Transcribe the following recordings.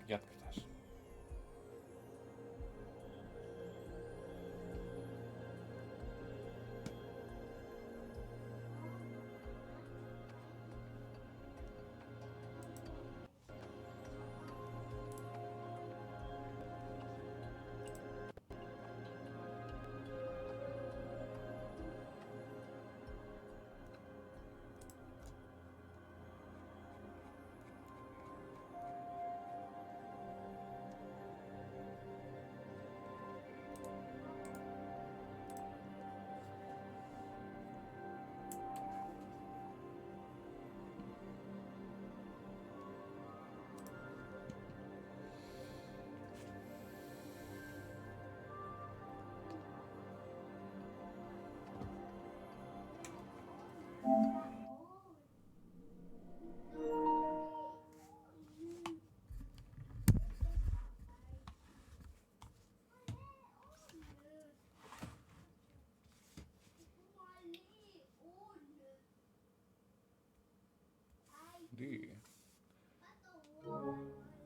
Jatketaan.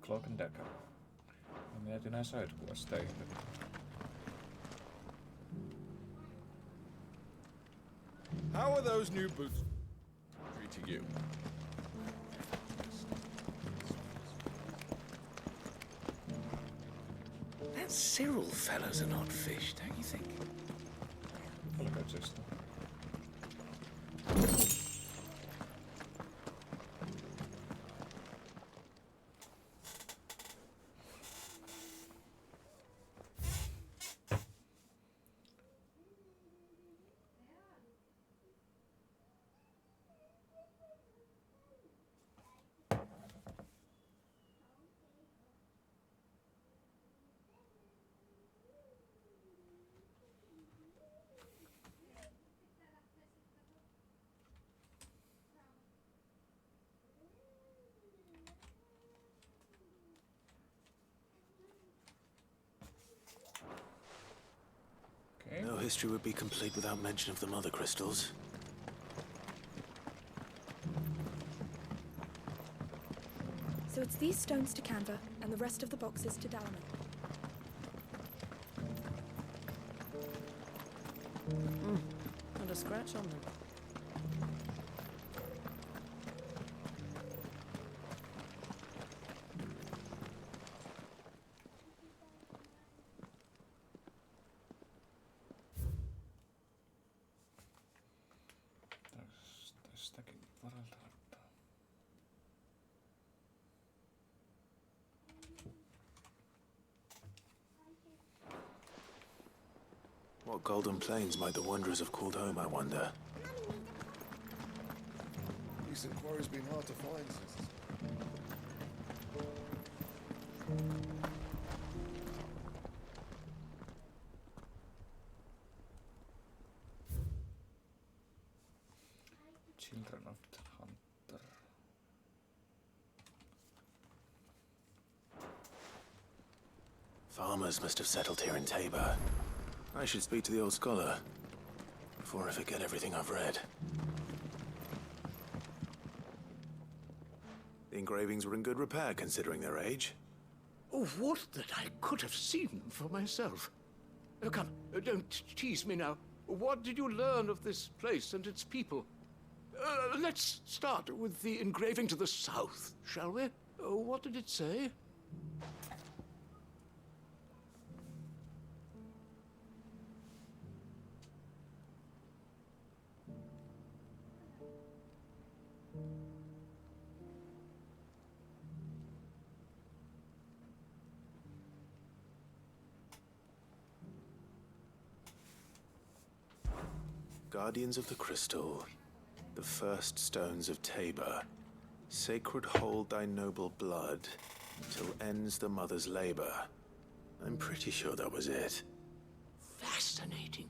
Cloak and Dagger. Mä mietin nää sidequesteja. How are those new boots treating you? That Cyril fellow's an odd fish, don't you think? Oliko just? No history would be complete without mention of the mother crystals. So it's these stones to Canva, and the rest of the boxes to Dalaman. Not a scratch on them. Tästäkin varalta ottaa. What golden plains might the wanderers have called home, I wonder? Recent quarry's been hard to find since. Children of the Hunter. Farmers must have settled here in Tabor. I should speak to the old scholar before I forget everything I've read. The engravings were in good repair considering their age. Oh, what that I could have seen for myself. Oh, come, don't tease me now. What did you learn of this place and its people? Let's start with the engraving to the south, shall we? What did it say? Guardians of the Crystal, the first stones of Tabor, sacred hold thy noble blood, till ends the mother's labor. I'm pretty sure that was it. Fascinating.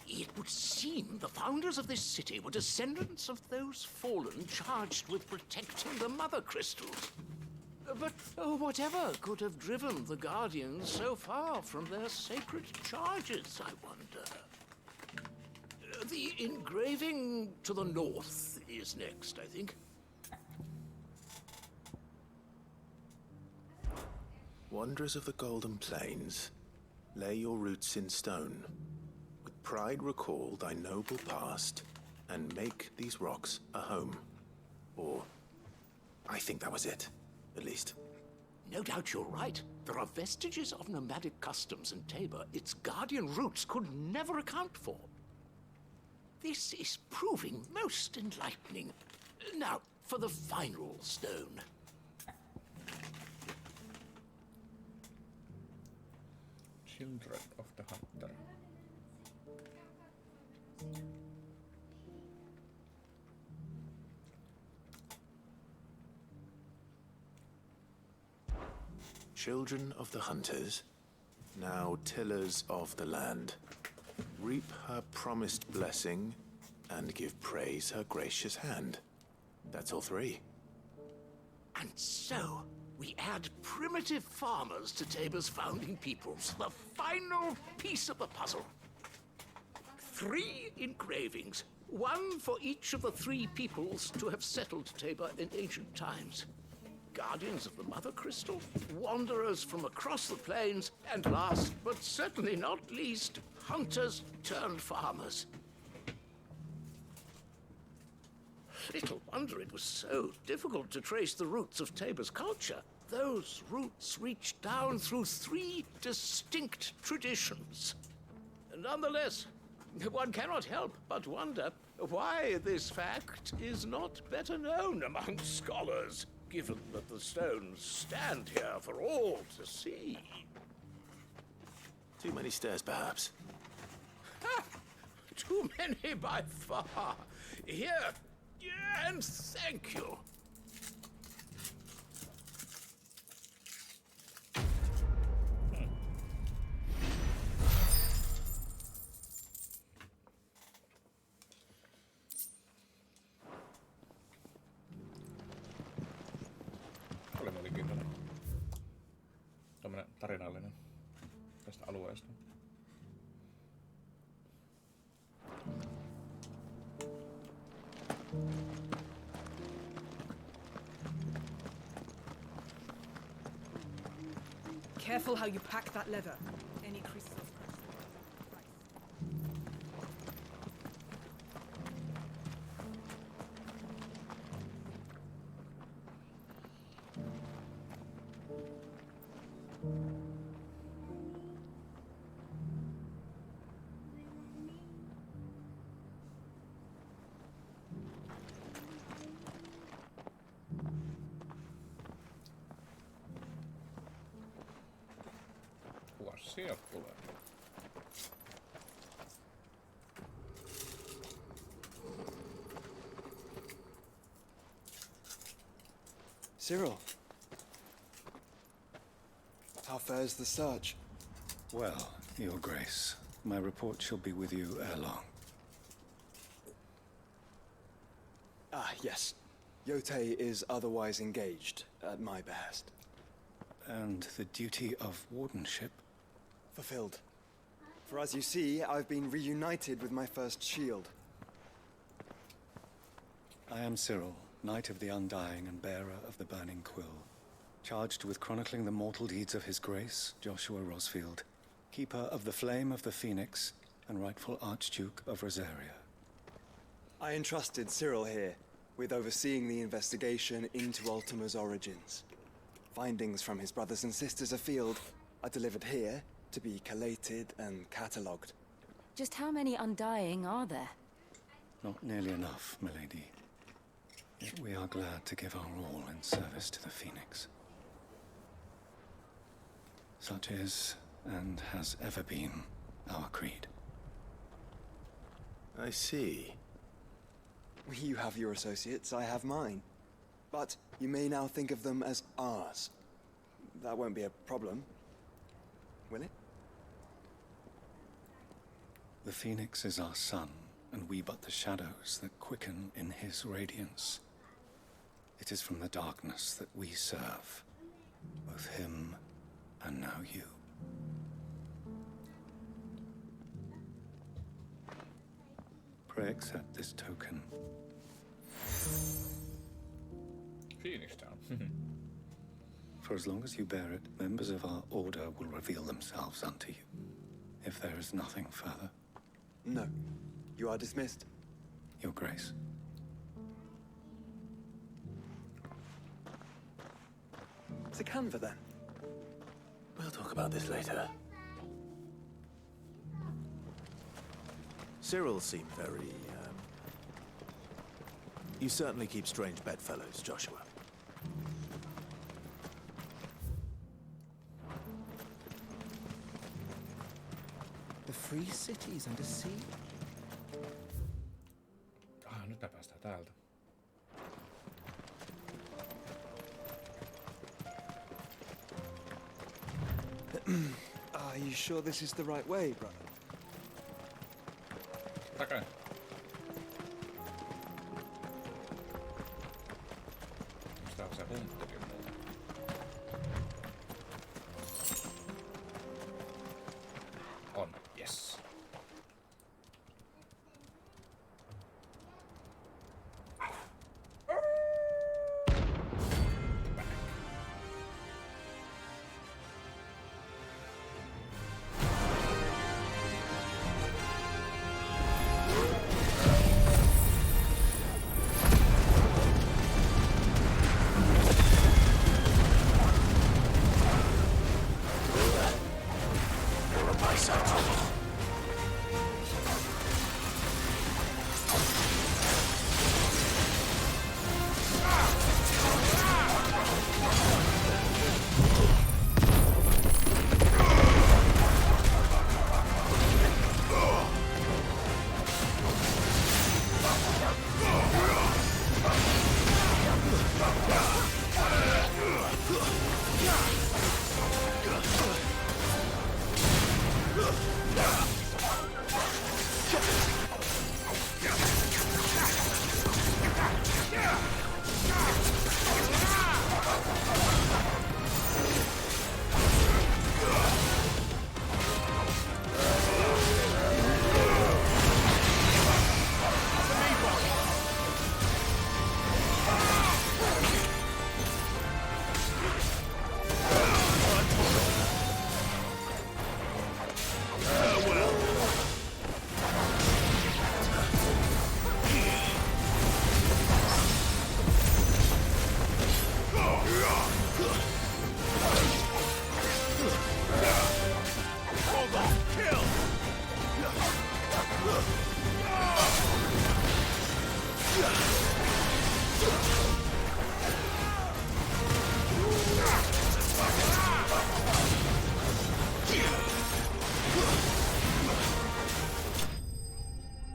It would seem the founders of this city were descendants of those fallen charged with protecting the mother crystals. But whatever could have driven the Guardians so far from their sacred charges, I wonder? The engraving to the north is next, I think. Wanderers of the Golden Plains, lay your roots in stone. With pride recall thy noble past, and make these rocks a home. Or, I think that was it, at least. No doubt you're right. There are vestiges of nomadic customs in Tabor its guardian roots could never account for. This is proving most enlightening. Now, for the final stone. Children of the Hunter. Children of the Hunters, now tillers of the land, reap her promised blessing and give praise her gracious hand. That's all three. And so, we add primitive farmers to Tabor's founding peoples, the final piece of the puzzle. 3 engravings, one for each of the 3 peoples to have settled Tabor in ancient times. Guardians of the Mother Crystal, wanderers from across the plains, and last, but certainly not least, hunters turned farmers. Little wonder it was so difficult to trace the roots of Tabor's culture. Those roots reach down through 3 distinct traditions. Nonetheless, one cannot help but wonder why this fact is not better known among scholars, given that the stones stand here for all to see. Too many stairs, perhaps. Ha! Too many by far. Here, and thank you. Oli mielenkiintoinen. Tämmönen tarinallinen tästä alueesta. Careful how you pack that leather. Any creases or scratches. Kukas sieltä tulee? Cyril, how fares the search? Well, Your Grace, my report shall be with you ere long. Ah, yes. Yote is otherwise engaged, at my behest. And the duty of wardenship? Fulfilled. For as you see, I've been reunited with my first shield. I am Cyril, Knight of the Undying and bearer of the Burning Quill, charged with chronicling the mortal deeds of His Grace, Joshua Rosfield, keeper of the Flame of the Phoenix and rightful Archduke of Rosaria. I entrusted Cyril here with overseeing the investigation into Ultima's origins. Findings from his brothers and sisters afield are delivered here to be collated and catalogued. Just how many Undying are there? Not nearly enough, milady. Yet we are glad to give our all in service to the Phoenix. Such is, and has ever been, our creed. I see. You have your associates, I have mine. But you may now think of them as ours. That won't be a problem, will it? The Phoenix is our sun, and we but the shadows that quicken in his radiance. It is from the darkness that we serve, both him and now you. Pray accept this token. Phoenix Town. For as long as you bear it, members of our order will reveal themselves unto you. If there is nothing further. No. You are dismissed. Your Grace. To Canva, then. We'll talk about this later. Cyril seemed very, You certainly keep strange bedfellows, Joshua. The free cities under sea? Nyt me päästään täältä. Are you sure this is the right way, brother? Takai. Tää on se hunttukin muuta. On, yes.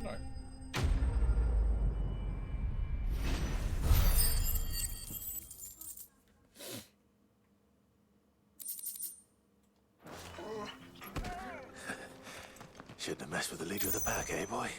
Noin. Shouldn't have messed with the leader of the pack, eh, boy?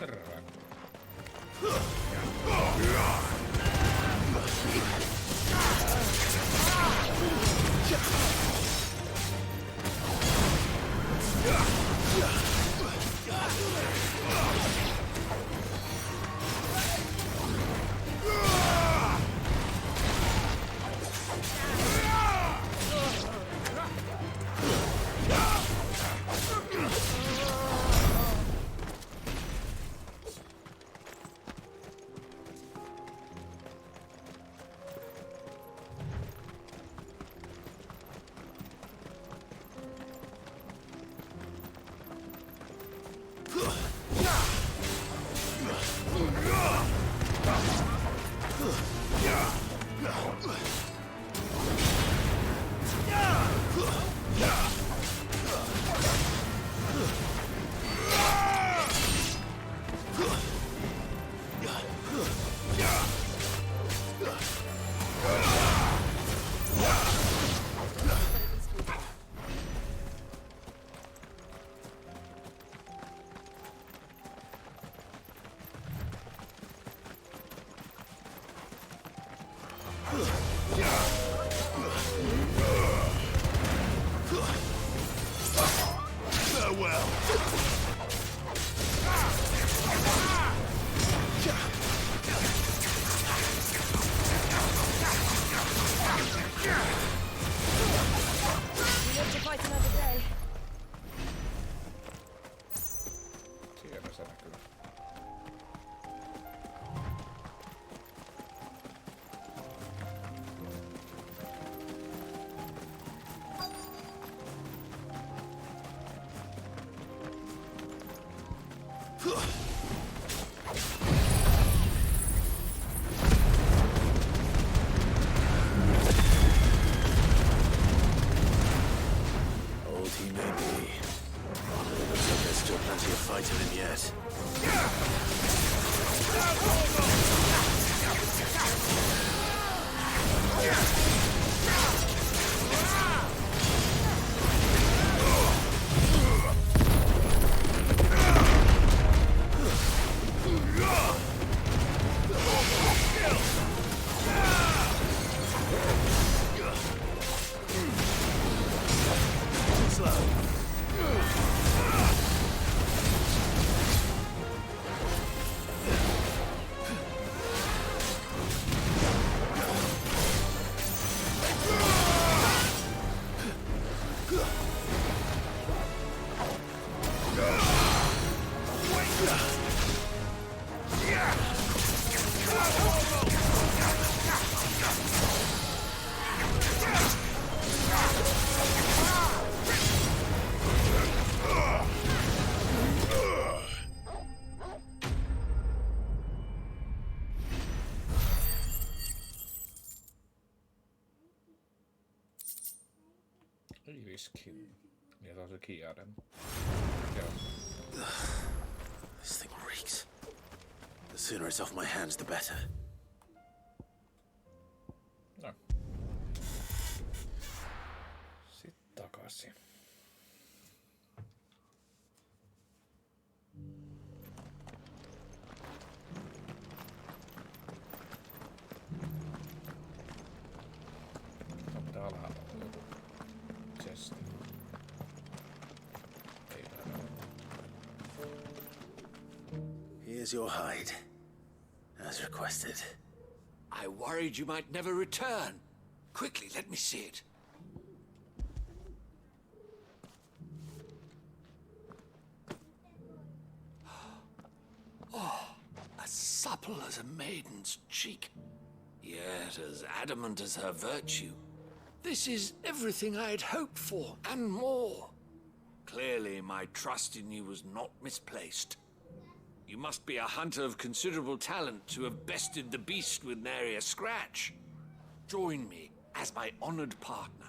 Terve. well. We live to fight another day. Siellä se näkyy. Old he may be. Looks like there's still plenty of fight in him yet. Iviskin. Ja se on se Kiaren. Joo. This thing reeks. The sooner it's off my hands, the better. No. Sitten takaisin. No, pitää olla joku chesti. Ei taida olla. Here's your hide, as requested. I worried you might never return. Quickly, let me see it. Oh, as supple as a maiden's cheek, yet as adamant as her virtue. This is everything I had hoped for, and more. Clearly, my trust in you was not misplaced. You must be a hunter of considerable talent to have bested the beast with nary a scratch. Join me as my honored partner.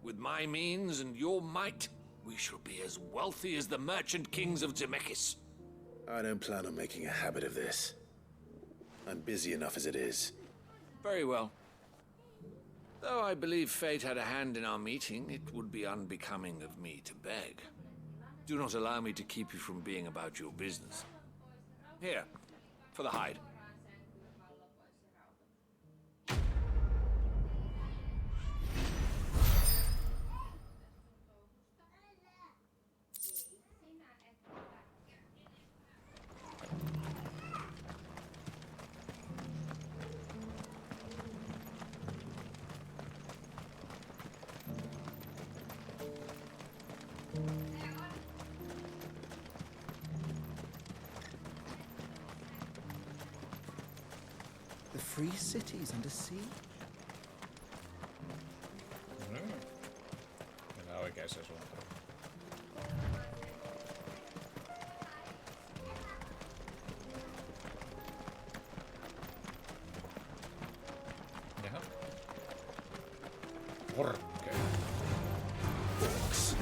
With my means and your might, we shall be as wealthy as the merchant kings of Zemeckis. I don't plan on making a habit of this. I'm busy enough as it is. Very well. Though I believe fate had a hand in our meeting, it would be unbecoming of me to beg. Do not allow me to keep you from being about your business. Here, for the hide. The free cities under sea? Mennään oikeaan suuntaan. Jaha. Porkkei. Orcs.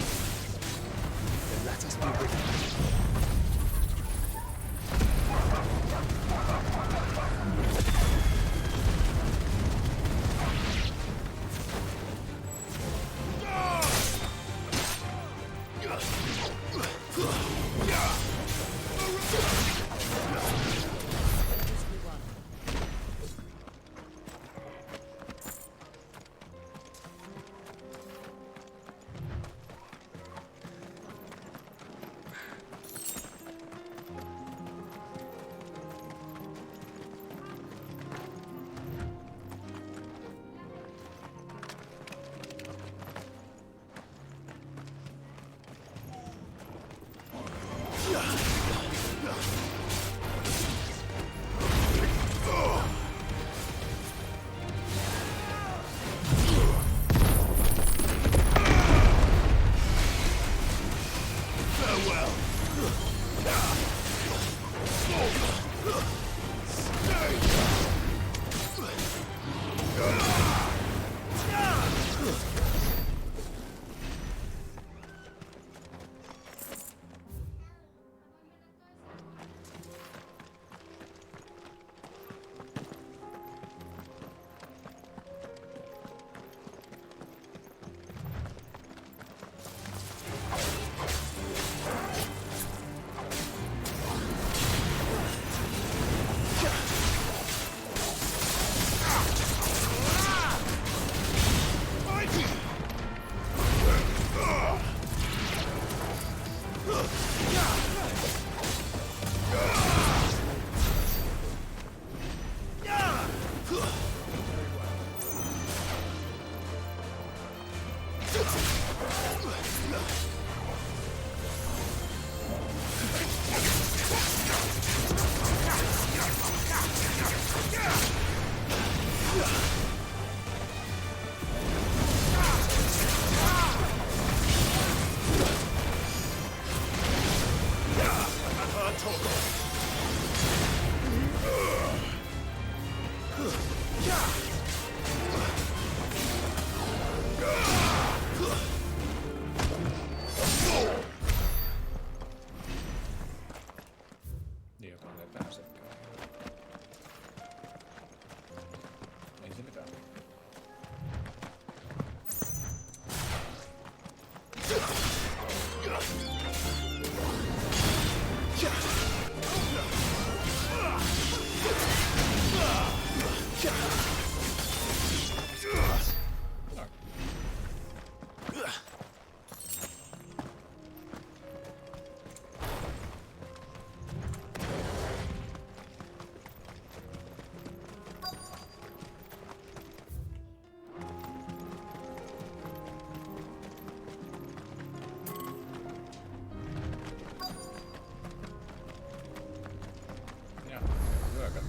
Then let us be with them. Niin, joka ei pääsekään. Ei se mitään. Ja, hyökätty.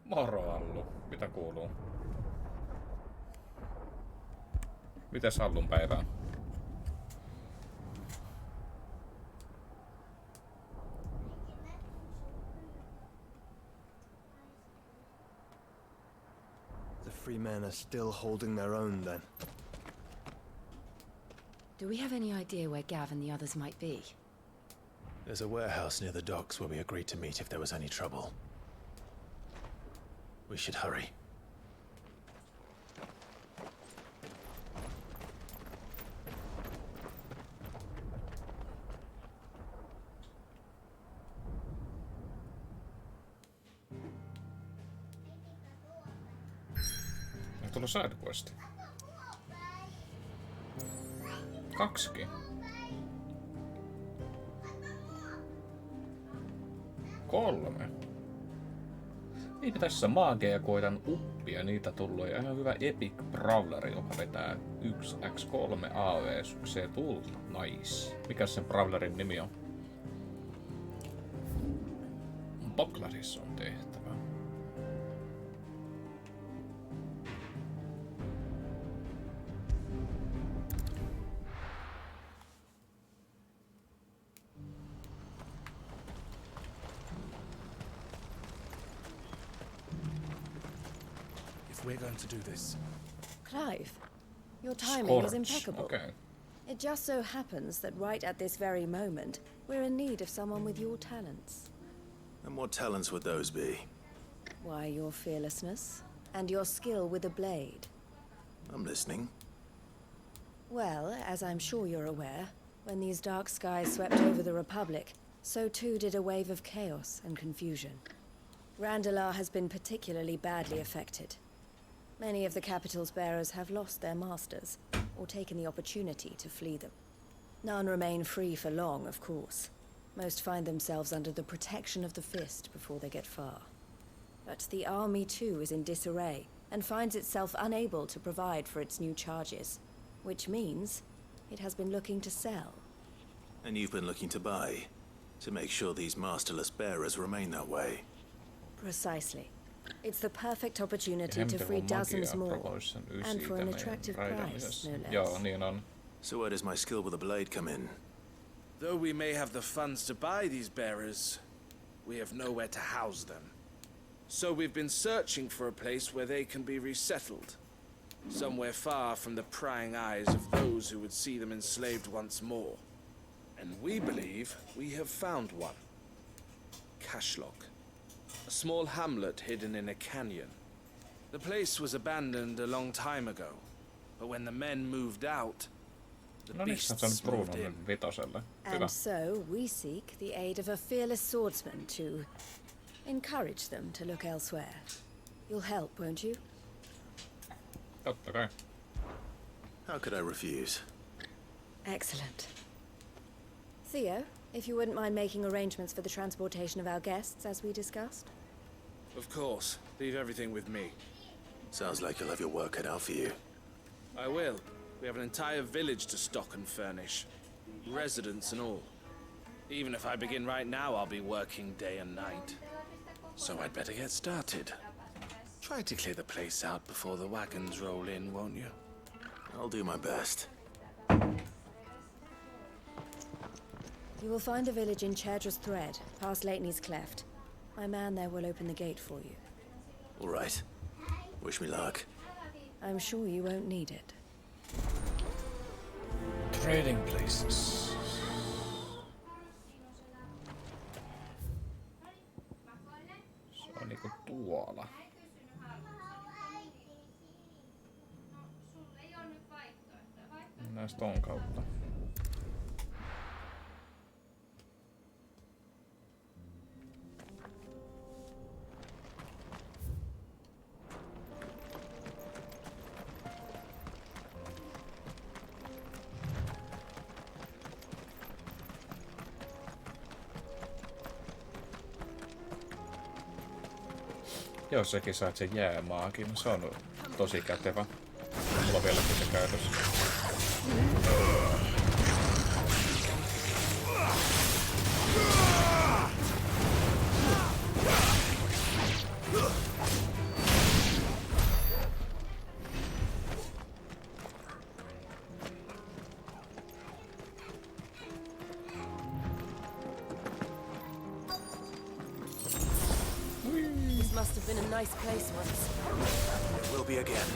Moro Allu, mitä kuuluu? Mites Allun päivää? The free men are still holding their own, then. Do we have any idea where Gav and the others might be? There's a warehouse near the docks where we agreed to meet if there was any trouble. We should hurry. On tullut sidequesti. 2. Kolme. Eipä tässä maageja koitan uppia, niitä tullut. Ja ihan hyvä Epic Brawleri, joka vetää 1x3 AV sukseen tulta. Nice. Mikäs sen Brawlerin nimi on? Boklarissa on tehtävä. If we're going to do this, Clive, your timing is Scorch. impeccable. Okay. It just so happens that right at this very moment, we're in need of someone with your talents. And what talents would those be? Why, your fearlessness and your skill with a blade. I'm listening. Well, as I'm sure you're aware, when these dark skies swept over the Republic, so too did a wave of chaos and confusion. Randalar has been particularly badly affected. Many of the capital's bearers have lost their masters, or taken the opportunity to flee them. None remain free for long, of course. Most find themselves under the protection of the Fist before they get far. But the army too is in disarray, and finds itself unable to provide for its new charges. Which means it has been looking to sell. And you've been looking to buy, to make sure these masterless bearers remain that way. Precisely. It's the perfect opportunity to free dozens more, and for an attractive price, no less. Joo, niin on. So where does my skill with a blade come in? Though we may have the funds to buy these bearers, we have nowhere to house them. So we've been searching for a place where they can be resettled. Somewhere far from the prying eyes of those who would see them enslaved once more. And we believe we have found one. Cashlock. A small hamlet hidden in a canyon. The place was abandoned a long time ago, but when the men moved out, the No niin, se on beasts saanut moved Brunon in. nyt vitoselle. Hyvä. And so we seek the aid of a fearless swordsman to encourage them to look elsewhere. You'll help, won't you? Totta kai. How could I refuse? Excellent. Theo, if you wouldn't mind making arrangements for the transportation of our guests, as we discussed. Of course. Leave everything with me. Sounds like you'll have your work cut out for you. I will. We have an entire village to stock and furnish. Residents and all. Even if I begin right now, I'll be working day and night. So I'd better get started. Try to clear the place out before the wagons roll in, won't you? I'll do my best. You will find a village in Chedra's Thread, past Lateney's Cleft. My man there will open the gate for you. All right. Wish me luck. I'm sure you won't need it. Trading places. Se on niinku tuolla. Mennään ton kautta. Jos sekin saat sen jäämaakin, se on tosi kätevä. Mulla on vieläkin se käytössä. This must have been a nice place once. It will be again.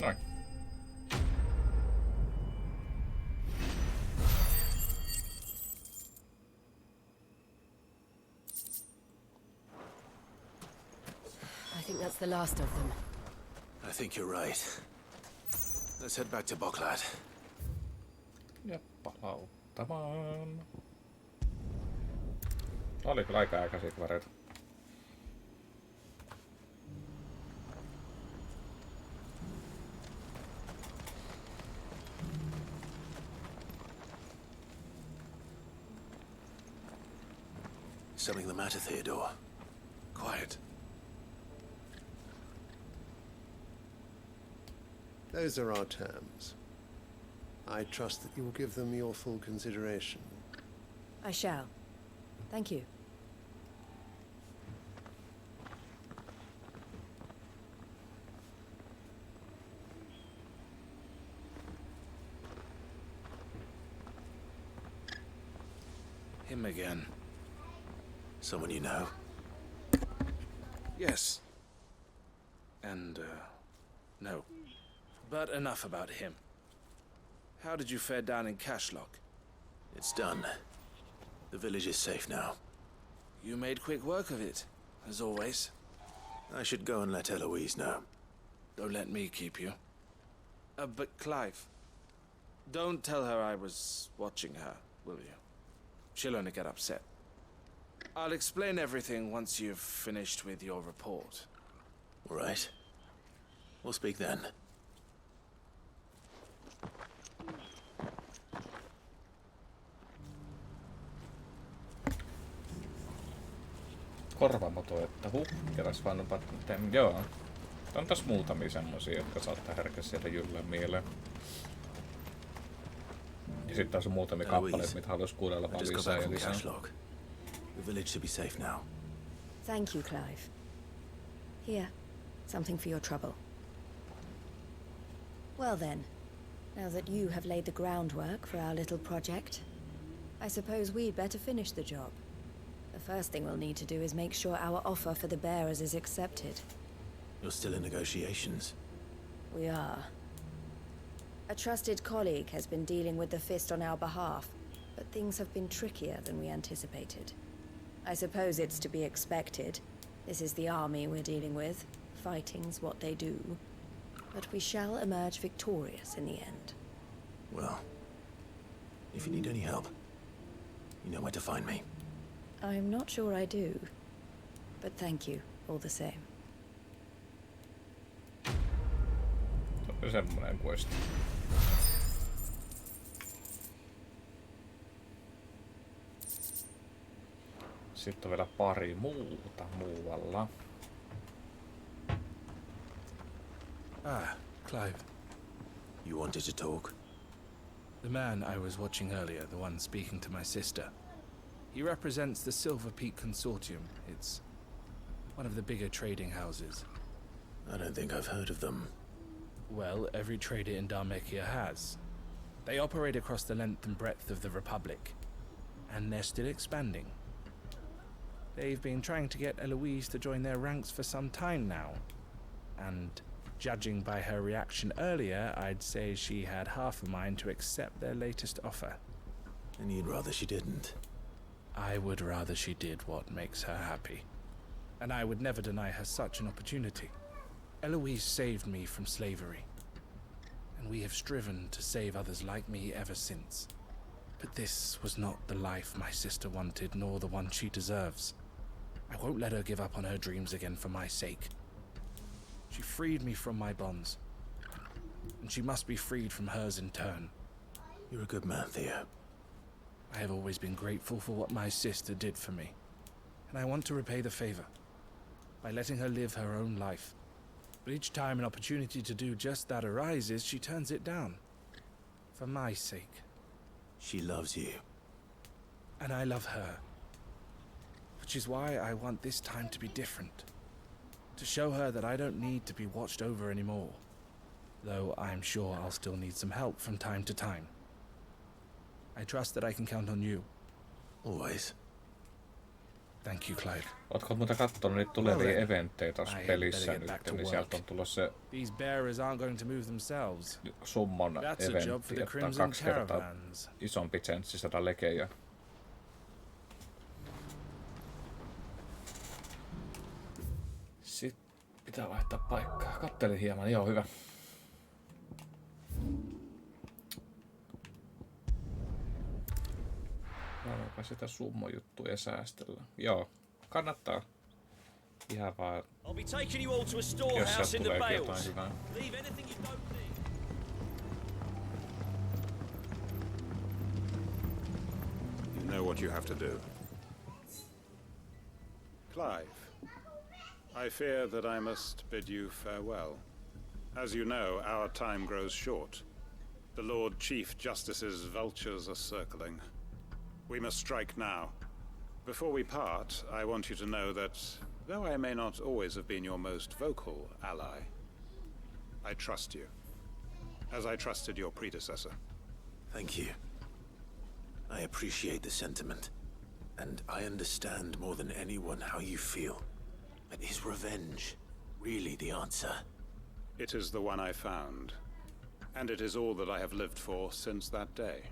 Noin. I think that's the last of them. I think you're right. Let's head back to Boklad. Ja palauttamaan. Oli kyllä aika äkäisiä kvareita. Something the matter, Theodore? Quiet. Those are our terms. I trust that you will give them your full consideration. I shall. Thank you. Him again. Someone you know? Yes. And, no. But enough about him. How did you fare down in Cashlock? It's done. The village is safe now. You made quick work of it, as always. I should go and let Eloise know. Don't let me keep you. But Clive, don't tell her I was watching her, will you? She'll only get upset. I'll explain everything once you've finished with your report. All right. We'll speak then. Korvamoto, että keräs vaan part.19. Joo. On tässä muutamia semmosia, jotka saattaa herkästi sieltä jyllään mieleen. Ja sitten taas on muutamia kappaleita, mitä haluaisi kuunnella vaan lisää ja lisää. The village should be safe now. Thank you, Clive. Here, something for your trouble. Well then, now that you have laid the groundwork for our little project, I suppose we'd better finish the job. The first thing we'll need to do is make sure our offer for the bearers is accepted. You're still in negotiations? We are. A trusted colleague has been dealing with the Fist on our behalf, but things have been trickier than we anticipated. I suppose it's to be expected. This is the army we're dealing with. Fighting's what they do. But we shall emerge victorious in the end. Well, if you need any help, you know where to find me. I'm not sure I do. But thank you, all the same. Semmoinen quest. Sitten on vielä pari muuta muualla. Clive. You wanted to talk? The man I was watching earlier, the one speaking to my sister. He represents the Silver Peak Consortium. It's one of the bigger trading houses. I don't think I've heard of them. Well, every trader in Dharmekia has. They operate across the length and breadth of the Republic, and they're still expanding. They've been trying to get Eloise to join their ranks for some time now, and judging by her reaction earlier, I'd say she had half a mind to accept their latest offer. And you'd rather she didn't? I would rather she did what makes her happy, and I would never deny her such an opportunity. Eloise saved me from slavery, and we have striven to save others like me ever since. But this was not the life my sister wanted, nor the one she deserves. I won't let her give up on her dreams again for my sake. She freed me from my bonds, and she must be freed from hers in turn. You're a good man, Theo. I have always been grateful for what my sister did for me, and I want to repay the favor by letting her live her own life. But each time an opportunity to do just that arises, she turns it down. For my sake. She loves you. And I love her. Which is why I want this time to be different. To show her that I don't need to be watched over anymore. Though I'm sure I'll still need some help from time to time. I trust that I can count on you. Always. Thank you, Clive. Ootko muuta kattonut niitä tulevia eventtejä tuossa pelissä nyt, niin sieltä on tullut se These bearers aren't going to move themselves. summon eventti, että on 2 kertaa isompi chanssi saada lekejä. Sitten pitää vaihtaa paikkaa. Kattelin hieman, joo hyvä. Voidaanko sitä summojuttuja säästellä? Joo, kannattaa. Ihan vaan, jos sieltä tulee jotain hyvää. You know what you have to do. Clive, I fear that I must bid you farewell. As you know, our time grows short. The Lord Chief Justice's vultures are circling. We must strike now. Before we part, I want you to know that, though I may not always have been your most vocal ally, I trust you, as I trusted your predecessor. Thank you. I appreciate the sentiment, and I understand more than anyone how you feel. But is revenge really the answer? It is the one I found, and it is all that I have lived for since that day.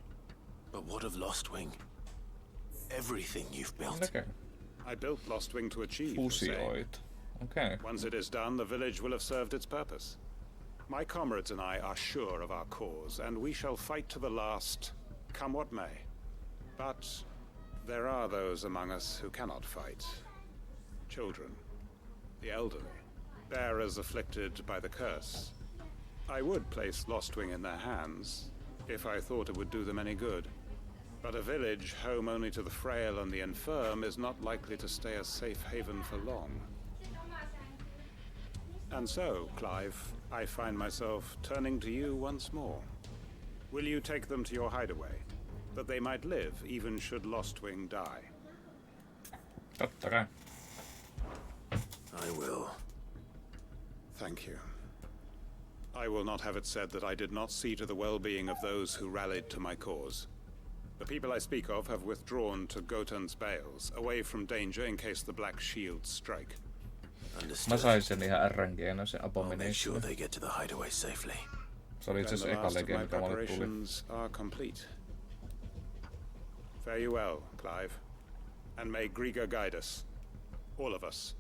But what of Lostwing? Everything you've built. Okay. I built Lostwing to achieve the same. Fusioit. Okay. Once it is done, the village will have served its purpose. My comrades and I are sure of our cause, and we shall fight to the last, come what may. But there are those among us who cannot fight. Children, the elderly, bearers afflicted by the curse. I would place Lostwing in their hands, if I thought it would do them any good. But a village home only to the frail and the infirm is not likely to stay a safe haven for long. And so, Clive, I find myself turning to you once more. Will you take them to your hideaway, that they might live even should Lostwing die? Totta kai. I will. Thank you. I will not have it said that I did not see to the well-being of those who rallied to my cause. The people I speak of have withdrawn to Gotan's Bales, away from danger in case the Black Shields strike. Mä sain sen ihan RNG:nä, se I'll make Abomination. sure they get to the hideaway safely. Se oli itse asiassa eka lege, mikä mulle tuli. Preparations are complete. Fare you well, Clive. And may Griga guide us. All of us.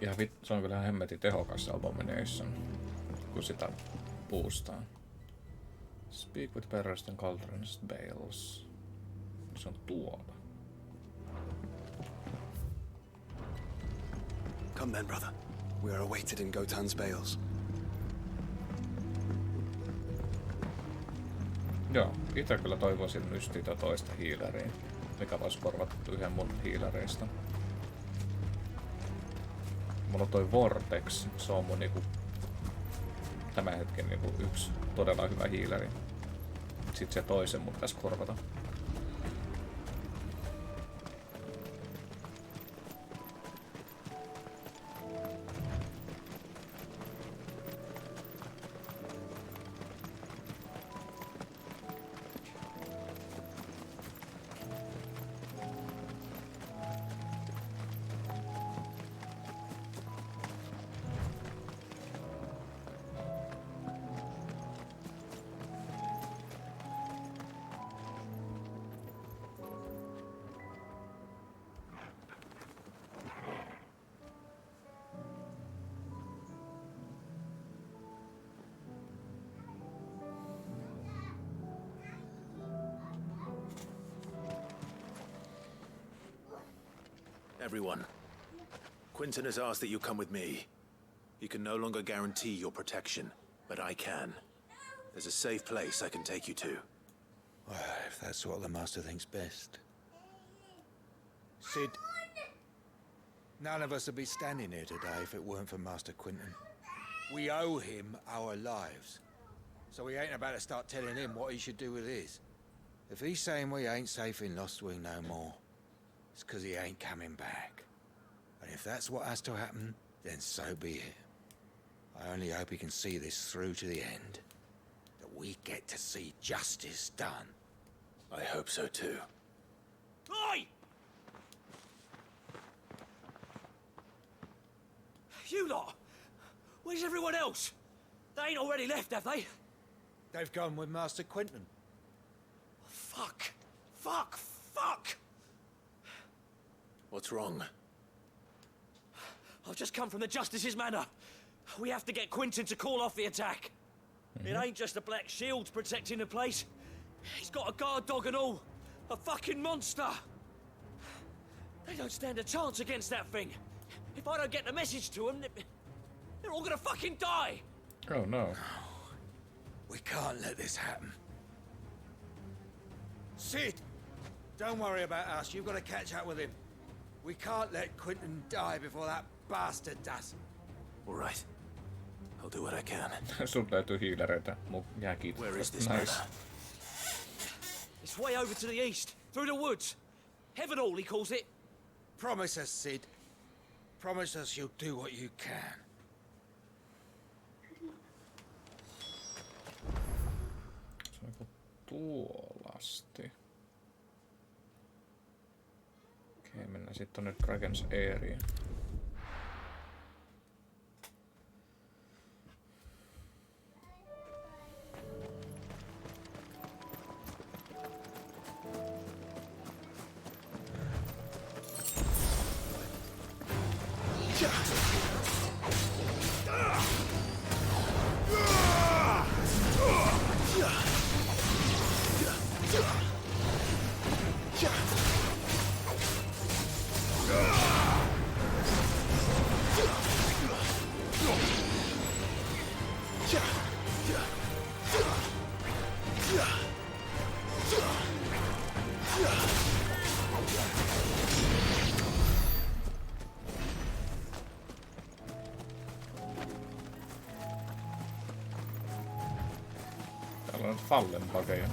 Ihan se on kyllä hemmetin tehokas se Abomination, kun sitä boostaa. Speak with Perrest and Cauldron's Bales. Se on tuolla. Come then, brother. We are awaited in Gotan's Bales. Joo, itse kyllä toivoisin Mystitä toista healeria, mikä voisi korvata yhden mun healereista. Mulla on toi Vortex, se on mun niinku tämän hetken niinku yksi todella hyvä healeri. Sitten se toisen mun pitäisi korvata. Everyone, Quinton has asked that you come with me. He can no longer guarantee your protection, but I can. There's a safe place I can take you to. Well, if that's what the Master thinks best. Sid, none of us would be standing here today if it weren't for Master Quinton. We owe him our lives. So we ain't about to start telling him what he should do with his. If he's saying we ain't safe in Lostwing no more, it's 'cause he ain't coming back. And if that's what has to happen, then so be it. I only hope he can see this through to the end. That we get to see justice done. I hope so too. Oi! You lot! Where's everyone else? They ain't already left, have they? They've gone with Master Quinton. Fuck! Fuck! Fuck! What's wrong? I've just come from the Justice's manor. We have to get Quinton to call off the attack. It ain't just the Black Shields protecting the place. He's got a guard dog and all. A fucking monster. They don't stand a chance against that thing. If I don't get the message to them, they're all gonna fucking die. Oh no. We can't let this happen. Sid! Don't worry about us. You've got to catch up with him. We can't let Quentin die before that bastard does. All right. I'll do what I can. Sun löytyy hiilereitä. Jäkit. Where is this Nice. manor? It's way over to the east, through the woods. Heavenhall, he calls it. Promise us, Sid. Promise us you'll do what you can. Se on joku tuolasti. Okei, mennään sitten tonne Dragon's Airiin. Täällä on fallenpakeja.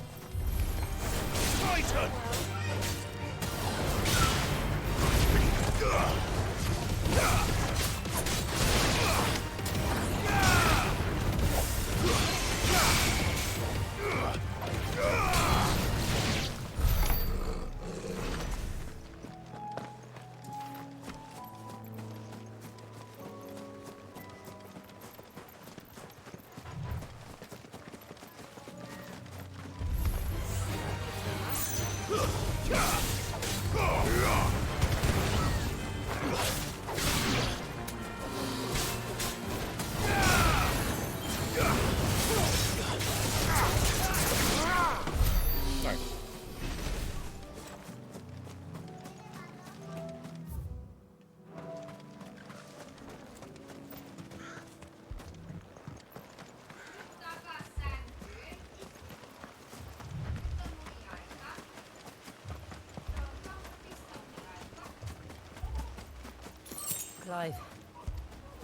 Clive,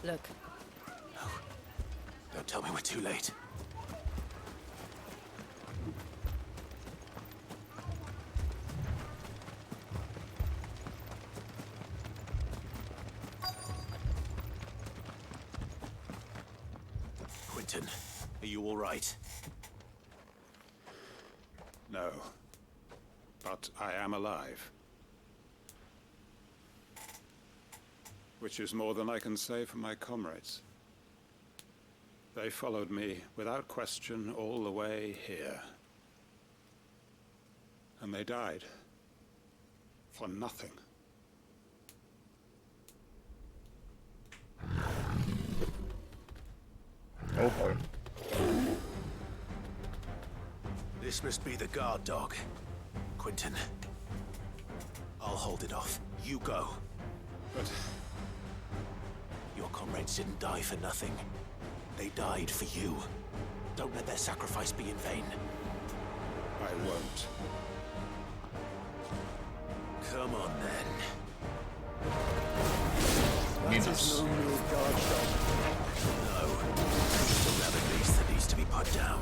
look. No. Don't tell me we're too late. Quentin, are you all right? No. But I am alive. Which is more than I can say for my comrades. They followed me without question all the way here. And they died. For nothing. Oh boy. This must be the guard dog. Quentin. I'll hold it off. You go. But your comrades didn't die for nothing. They died for you. Don't let their sacrifice be in vain. I won't. Come on, then. That is no new guard dog. No. Just a rabid beast that needs to be put down.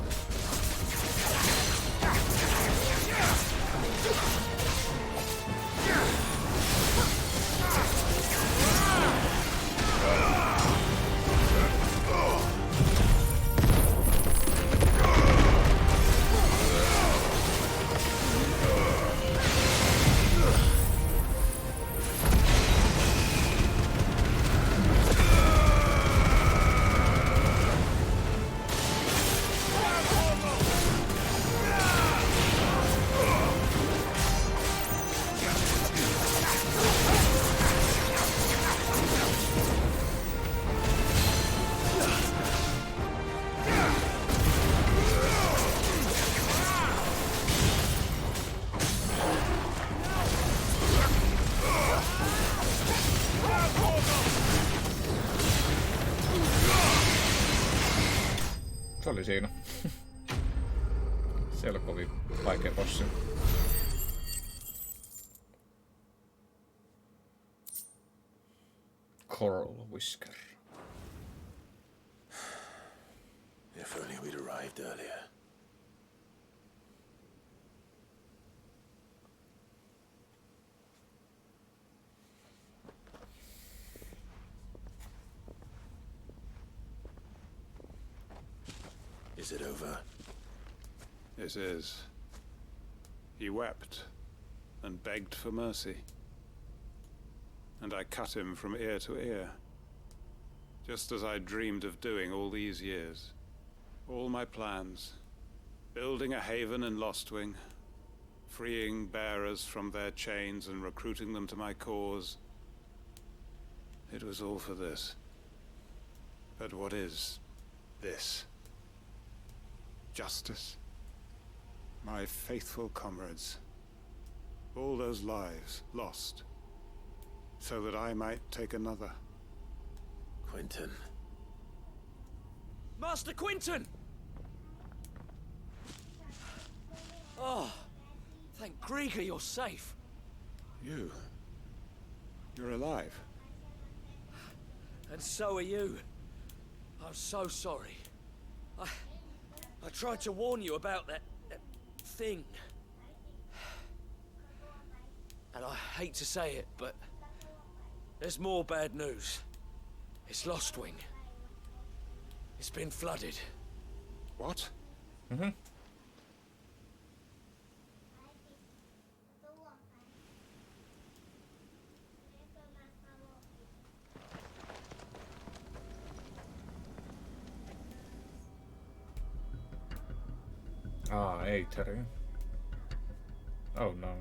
Se oli siinä. Se ei ole kovin vaikea bossi. Coral Whisker. If only we'd arrived earlier. Is it over? It is. He wept and begged for mercy. And I cut him from ear to ear. Just as I dreamed of doing all these years. All my plans. Building a haven in Lostwing. Freeing bearers from their chains and recruiting them to my cause. It was all for this. But what is this? Justice? My faithful comrades. All those lives lost. So that I might take another. Quentin. Master Quentin! Oh, thank Grieger you're safe. You're alive. And so are you. I'm so sorry. I tried to warn you about that thing. And I hate to say it, but there's more bad news. It's Lostwing. It's been flooded. What? Mm-hmm. Ah, Eiteri. Oh no.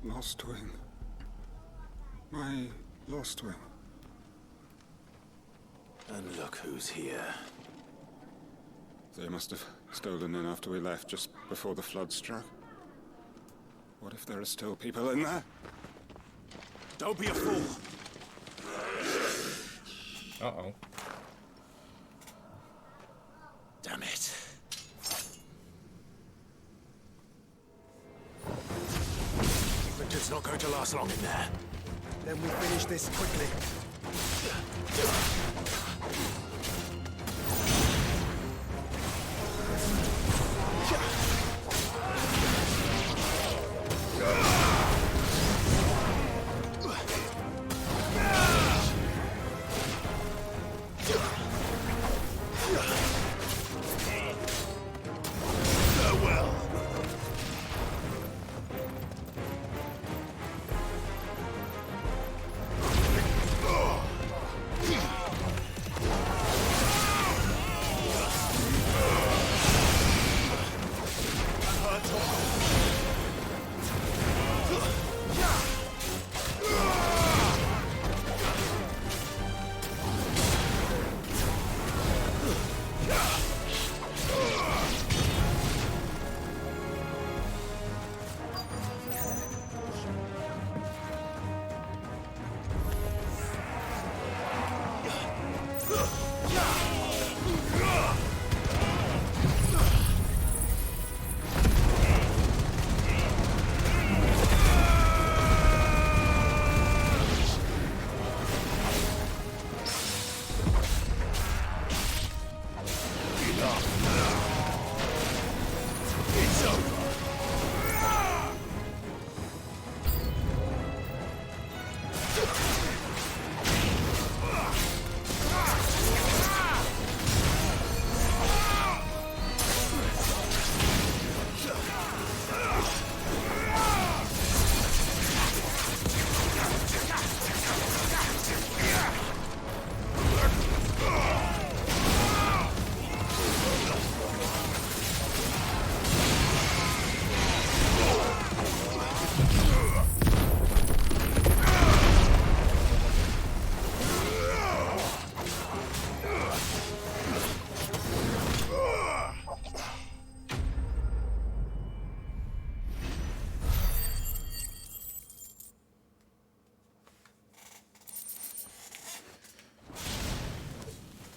Lostwing. My Lostwing. And look who's here. They must have stolen in after we left, just before the flood struck. What if there are still people in there? Don't be a fool! Uh-oh. Damn it. Richard's not going to last long in there. Then we finish this quickly.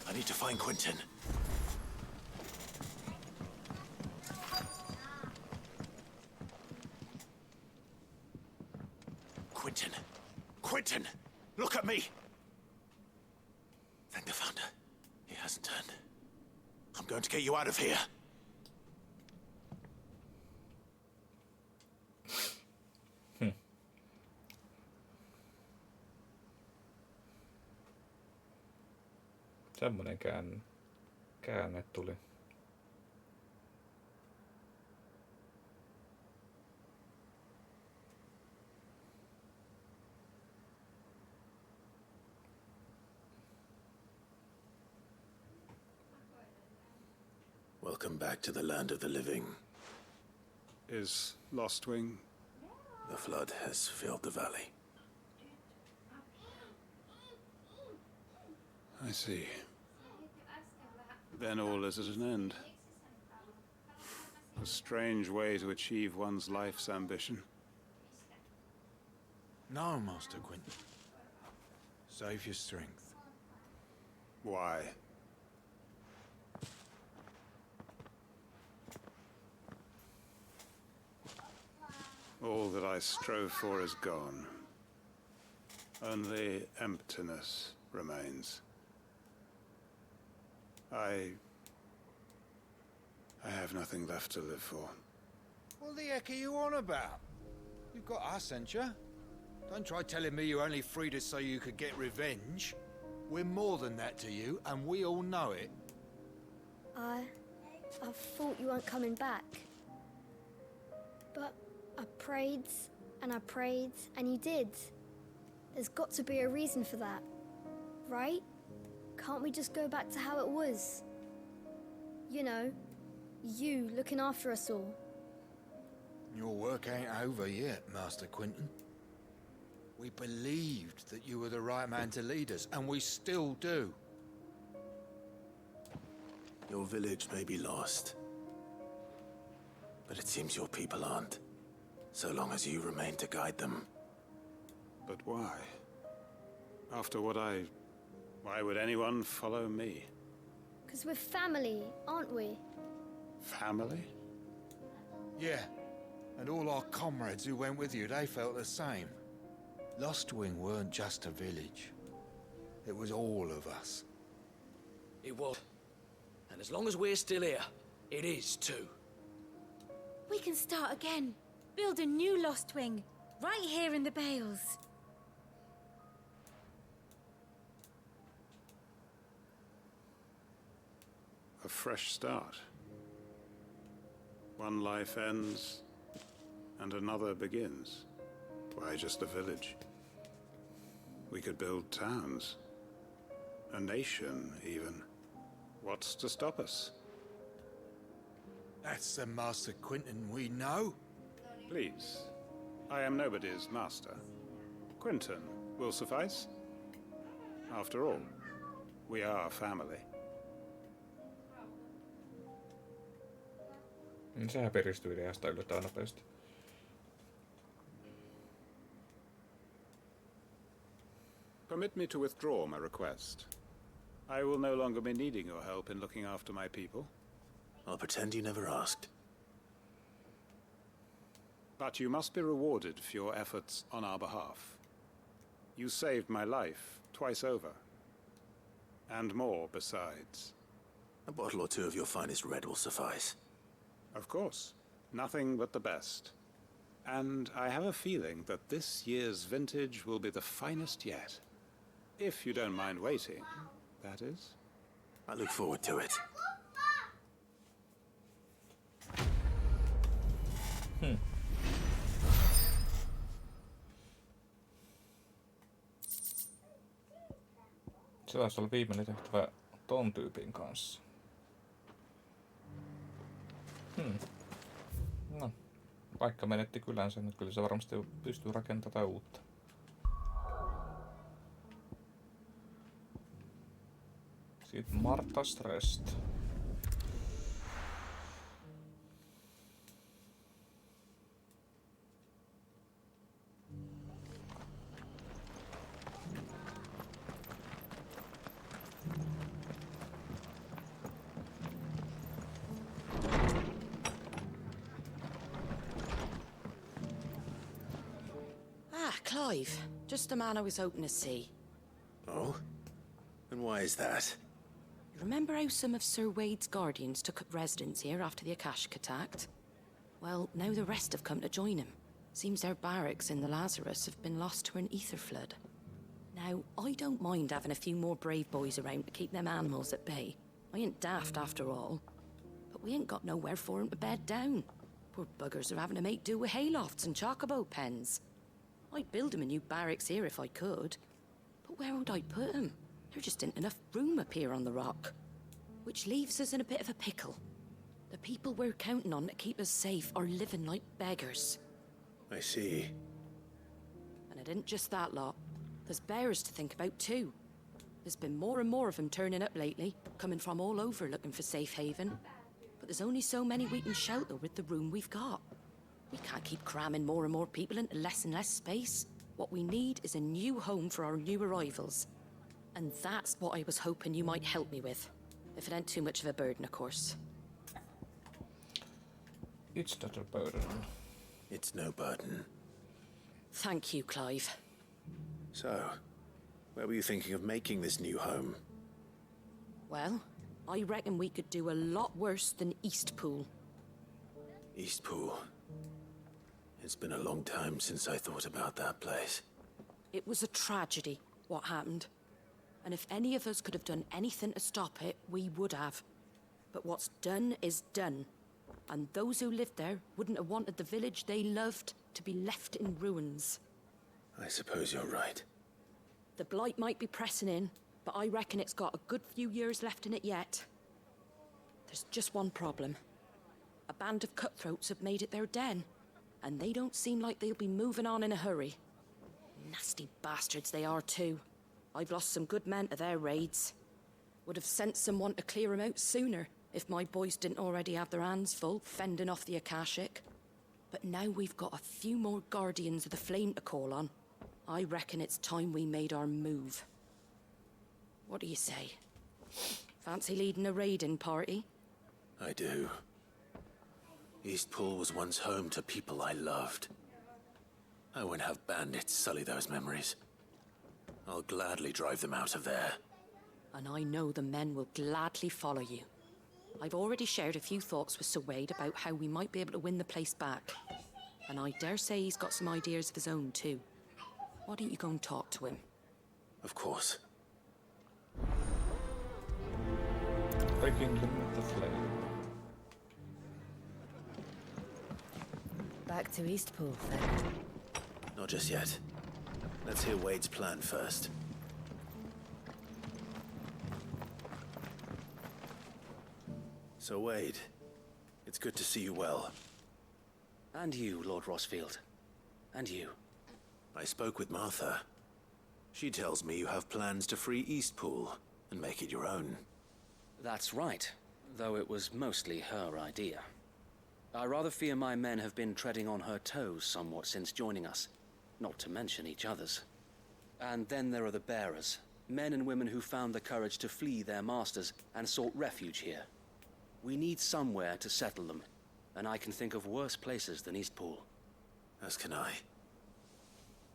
I need to find Quentin. me! Thank the Founder. He hasn't turned. I'm going to get you out of here. Semmonen käänne tuli. Welcome back to the land of the living. Is Lostwing? The flood has filled the valley. I see. Then all is at an end. A strange way to achieve one's life's ambition. No, Master Quentin. Save your strength. Why? All that I strove for is gone. Only emptiness remains. I have nothing left to live for. What the heck are you on about? You've got us, ain't you? Don't try telling me you only freed us so you could get revenge. We're more than that to you, and we all know it. I thought you weren't coming back. But I prayed, and you did. There's got to be a reason for that, right? Can't we just go back to how it was? You know, you looking after us all. Your work ain't over yet, Master Quentin. We believed that you were the right man to lead us, and we still do. Your village may be lost, but it seems your people aren't, so long as you remain to guide them. But why? After what why would anyone follow me? 'Cause we're family, aren't we? Family? Yeah, and all our comrades who went with you, they felt the same. Lostwing weren't just a village. It was all of us. It was. And as long as we're still here, it is too. We can start again. Build a new Lostwing, right here in the Bales. A fresh start. One life ends, and another begins. Why just a village? We could build towns. A nation, even. What's to stop us? That's the Master Quentin we know. Please. I am nobody's master. Quentin will suffice. After all, we are family. Sehän piristyy ideasta yllättävän nopeasti. Permit me to withdraw my request. I will no longer be needing your help in looking after my people. I'll pretend you never asked. But you must be rewarded for your efforts on our behalf. You saved my life twice over. And more besides. A bottle or two of your finest red will suffice. Of course. Nothing but the best. And I have a feeling that this year's vintage will be the finest yet. If you don't mind waiting, that is. I look forward to it. Se taisi olla viimeinen tehtävä ton tyypin kanssa. No, vaikka menetti kylänsä, niin kyllä se varmasti pystyy rakentamaan uutta. Sitten Martha's Rest. Clive. Just the man I was hoping to see. Oh? And why is that? Remember how some of Sir Wade's guardians took up residence here after the Akashic attacked? Well, now the rest have come to join him. Seems their barracks in the Lazarus have been lost to an ether flood. Now, I don't mind having a few more brave boys around to keep them animals at bay. I ain't daft after all. But we ain't got nowhere for 'em to bed down. Poor buggers are having to make do with haylofts and chocobo pens. I'd build 'em a new barracks here if I could. But where would I put 'em? There just ain't enough room up here on the rock. Which leaves us in a bit of a pickle. The people we're counting on to keep us safe are living like beggars. I see. And it ain't just that lot. There's bears to think about too. There's been more and more of them turning up lately, coming from all over looking for safe haven. But there's only so many we can shelter with the room we've got. We can't keep cramming more and more people into less and less space. What we need is a new home for our new arrivals. And that's what I was hoping you might help me with. If it ain't too much of a burden, of course. It's not a burden. It's no burden. Thank you, Clive. So, where were you thinking of making this new home? Well, I reckon we could do a lot worse than Eastpool. Eastpool. It's been a long time since I thought about that place. It was a tragedy, what happened. And if any of us could have done anything to stop it, we would have. But what's done is done. And those who lived there wouldn't have wanted the village they loved to be left in ruins. I suppose you're right. The blight might be pressing in, but I reckon it's got a good few years left in it yet. There's just one problem. A band of cutthroats have made it their den, and they don't seem like they'll be moving on in a hurry. Nasty bastards they are too. I've lost some good men to their raids. Would have sent someone to clear 'em out sooner, if my boys didn't already have their hands full fending off the Akashic. But now we've got a few more guardians of the flame to call on. I reckon it's time we made our move. What do you say? Fancy leading a raiding party? I do. Eastpool was once home to people I loved. I won't have bandits sully those memories. I'll gladly drive them out of there. And I know the men will gladly follow you. I've already shared a few thoughts with Sir Wade about how we might be able to win the place back. And I dare say he's got some ideas of his own too. Why don't you go and talk to him? Of course. Rekindling the flame. Back to Eastpool, then. Not just yet. Let's hear Wade's plan first. So, Wade, it's good to see you well. And you, Lord Rosfield. And you. I spoke with Martha. She tells me you have plans to free Eastpool and make it your own. That's right, though it was mostly her idea. I rather fear my men have been treading on her toes somewhat since joining us, not to mention each other's. And then there are the bearers, men and women who found the courage to flee their masters and sought refuge here. We need somewhere to settle them, and I can think of worse places than Eastpool. As can I.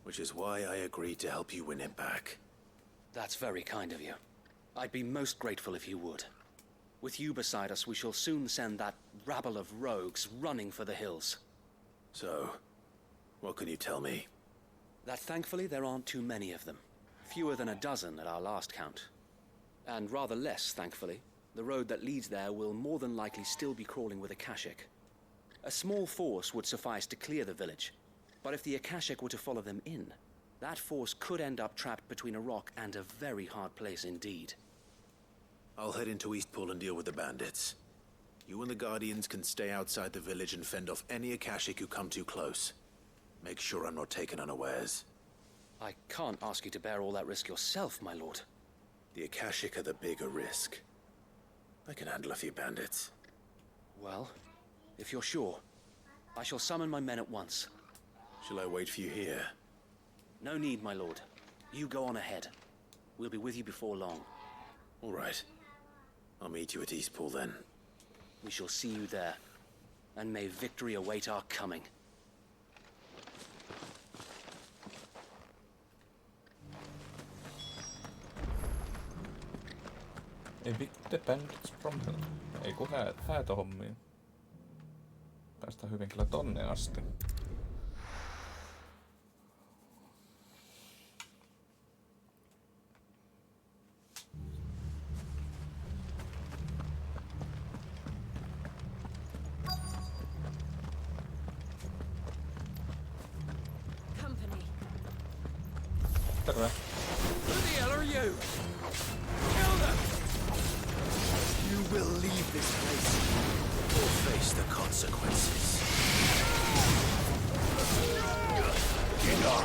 Which is why I agreed to help you win it back. That's very kind of you. I'd be most grateful if you would. With you beside us, we shall soon send that rabble of rogues running for the hills. So, what can you tell me? That thankfully there aren't too many of them. Fewer than a dozen at our last count. And rather less, thankfully. The road that leads there will more than likely still be crawling with Akashic. A small force would suffice to clear the village, but if the Akashic were to follow them in, that force could end up trapped between a rock and a very hard place indeed. I'll head into Eastpool and deal with the bandits. You and the Guardians can stay outside the village and fend off any Akashic who come too close. Make sure I'm not taken unawares. I can't ask you to bear all that risk yourself, my lord. The Akashic are the bigger risk. I can handle a few bandits. Well, if you're sure, I shall summon my men at once. Shall I wait for you here? No need, my lord. You go on ahead. We'll be with you before long. All right. I'll meet you at Eastpool then. We shall see you there. And may victory await our coming. A big dependence from her. Ei kun häätöhommiin. Päästään hyvin kyllä tonne asti. Terve. Who the hell are you? Kill them! You will leave this place or face the consequences. Get off!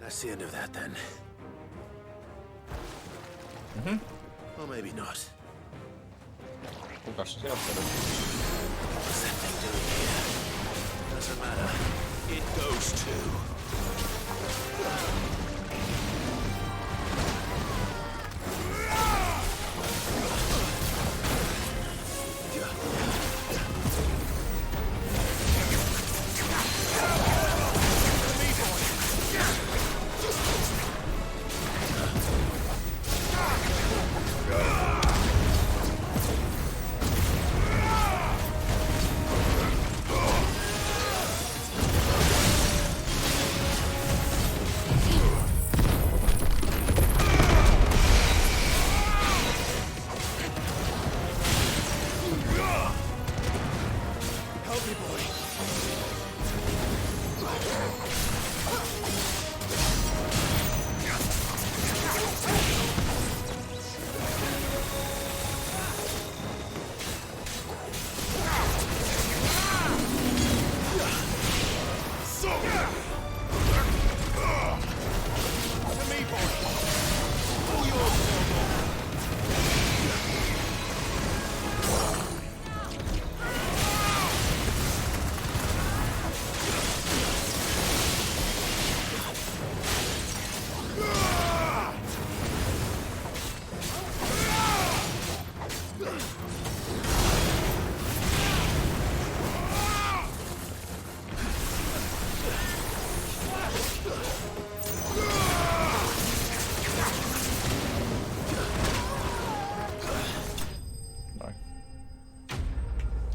That's the end of that then. Or maybe not. Kukas sieltä nyt? What's that thing doing here? Doesn't matter. It goes too.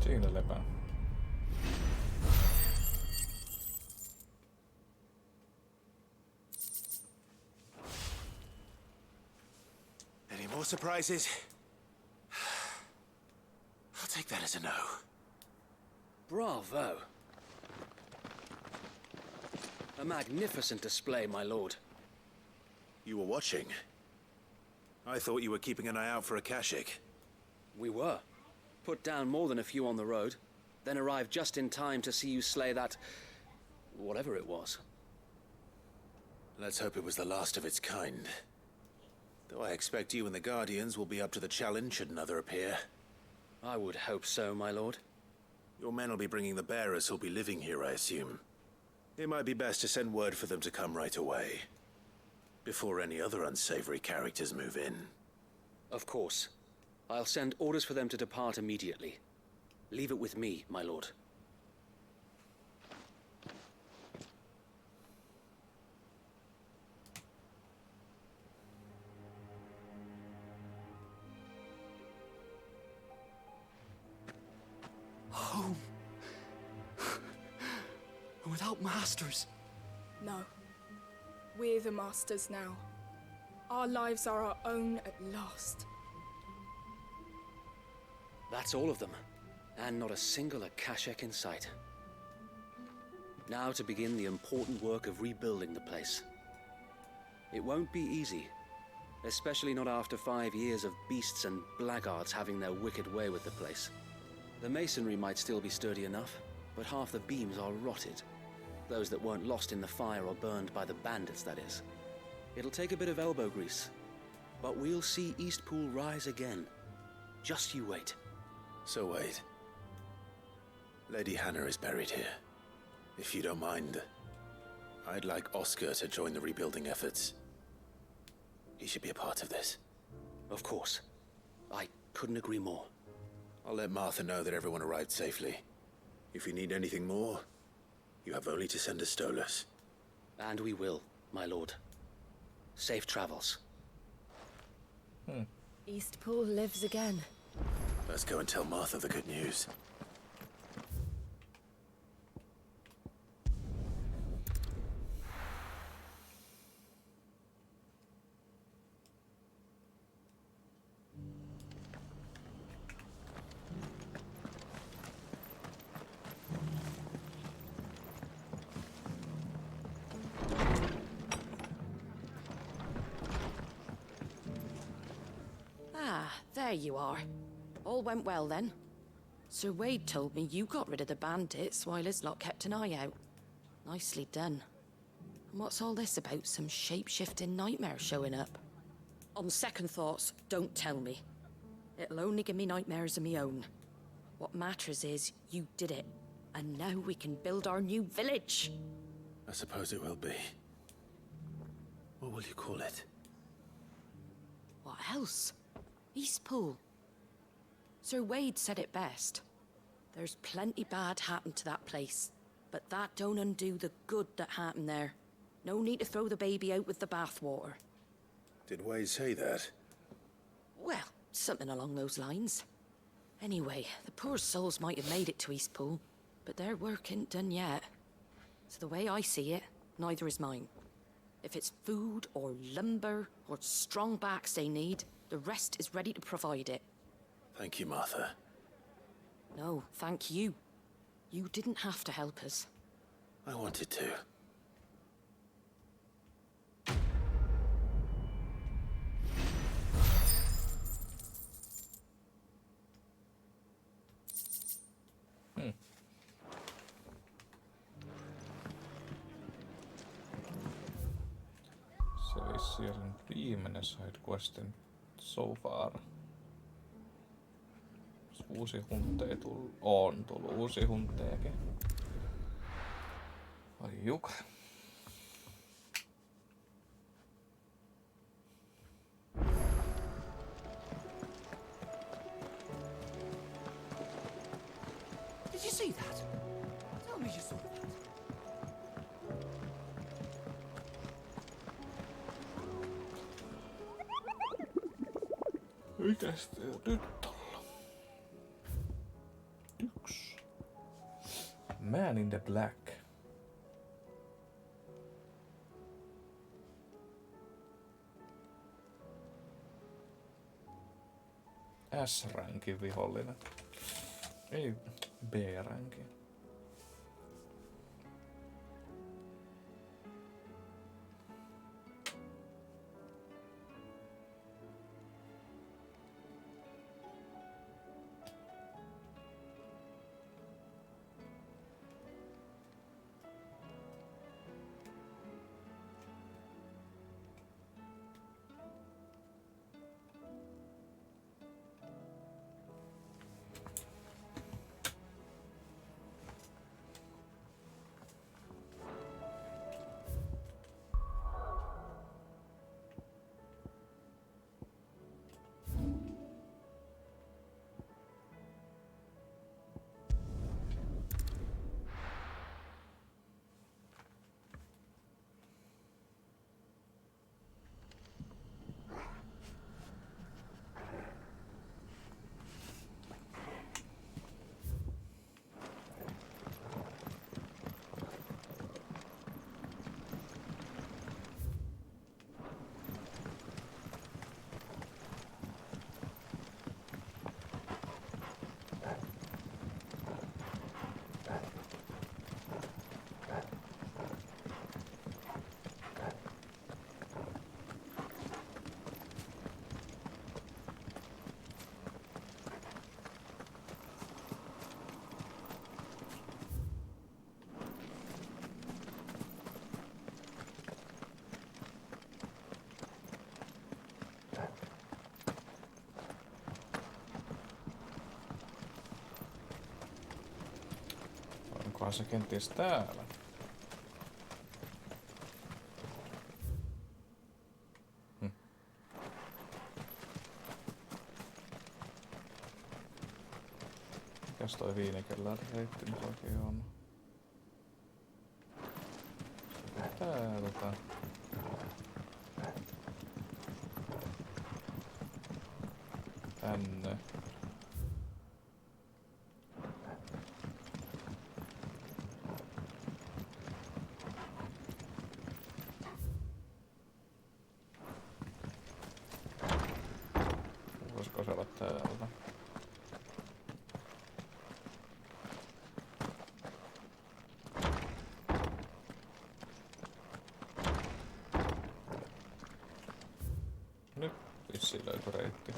Siinä lepää. Any more surprises? I'll take that as a no. Bravo. A magnificent display, my lord. You were watching? I thought you were keeping an eye out for a Kashik. We were. Put down more than a few on the road, then arrived just in time to see you slay that... whatever it was. Let's hope it was the last of its kind. Though I expect you and the Guardians will be up to the challenge should another appear. I would hope so, my lord. Your men will be bringing the bearers who'll be living here, I assume. It might be best to send word for them to come right away, before any other unsavory characters move in. Of course. I'll send orders for them to depart immediately. Leave it with me, my lord. Home. Without masters. No. We're the masters now. Our lives are our own at last. That's all of them, and not a single Akashek in sight. Now to begin the important work of rebuilding the place. It won't be easy, especially not after 5 years of beasts and blackguards having their wicked way with the place. The masonry might still be sturdy enough, but half the beams are rotted. Those that weren't lost in the fire or burned by the bandits, that is. It'll take a bit of elbow grease, but we'll see Eastpool rise again. Just you wait. So wait. Lady Hannah is buried here. If you don't mind, I'd like Oscar to join the rebuilding efforts. He should be a part of this. Of course. I couldn't agree more. I'll let Martha know that everyone arrived safely. If you need anything more, you have only to send a Stolas. And we will, my lord. Safe travels. Eastpool lives again. Let's go and tell Martha the good news. Ah, there you are. All went well then. Sir Wade told me you got rid of the bandits while his lot kept an eye out. Nicely done. And what's all this about some shape-shifting nightmare showing up? On second thoughts, don't tell me. It'll only give me nightmares of me own. What matters is you did it. And now we can build our new village. I suppose it will be. What will you call it? What else? Eastpool. Sir Wade said it best. There's plenty bad happened to that place, but that don't undo the good that happened there. No need to throw the baby out with the bathwater. Did Wade say that? Well, something along those lines. Anyway, the poor souls might have made it to Eastpool, but their work ain't done yet. So the way I see it, neither is mine. If it's food or lumber or strong backs they need, the rest is ready to provide it. Thank you, Martha. No, thank you. You didn't have to help us. I wanted to. Se olisi siellä viimeinen side questin so far. Uusi hunte tullut. On tullut uusi hunteekin. Ai juk. Did you see that? Tell me you saw that. Mikäs tää nyt olla? 1. Man in the Black. S-rankin vihollinen. Ei B-rankin. Onkohan se kenties täällä? Mikäs toi viinikellään reitti nyt oikein on? Täältä. Tänne. Voisiko se olla täältä? Nyt vissiin löytyi reitti.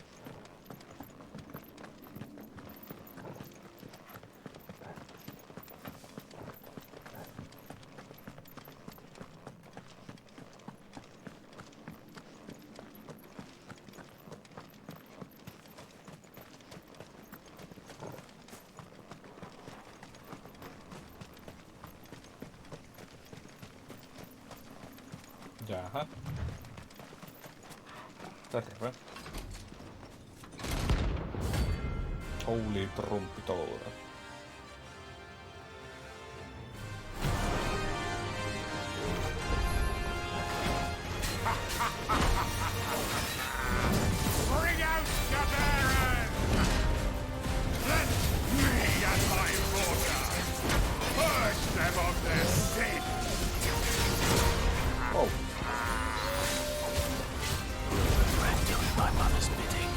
Jaha. Terve. Holy trumpitoura. Bring out your bearers! Let me and my daughter purge them of their sin! Oh. I'm doing my mother's bidding.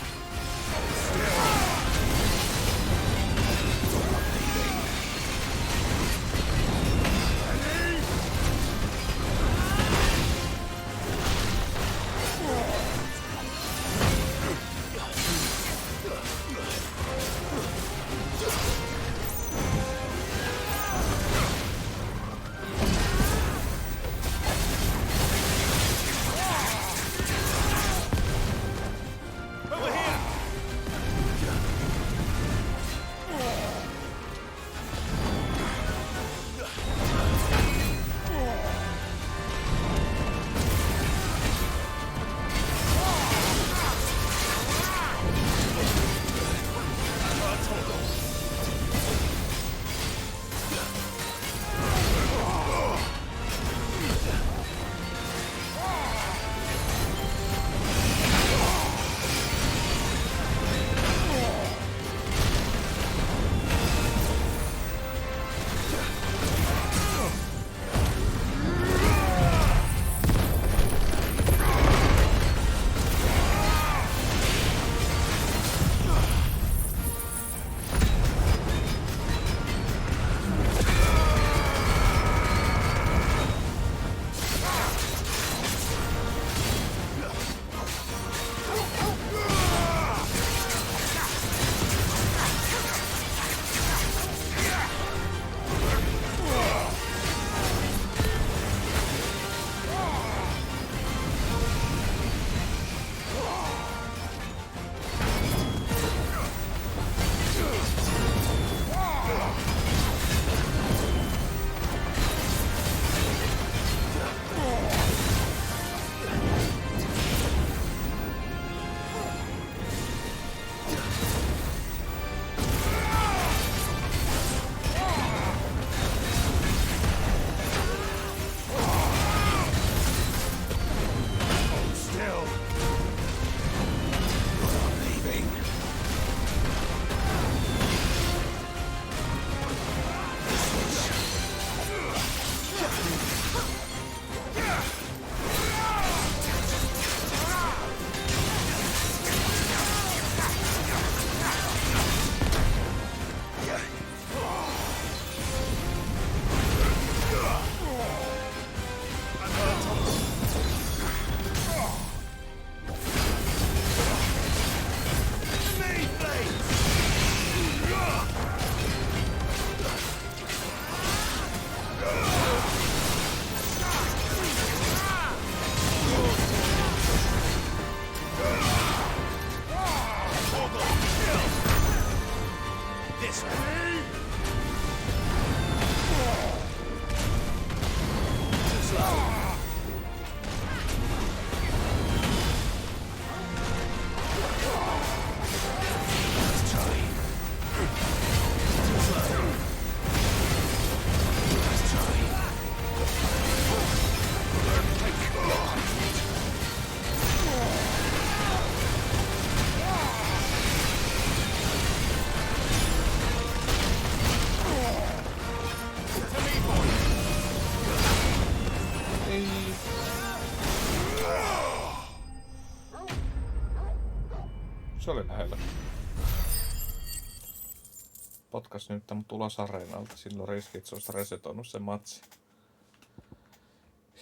Potkas nyt mut ulos areenalta. Silloin riski, että se olisi resetoinut se matsi.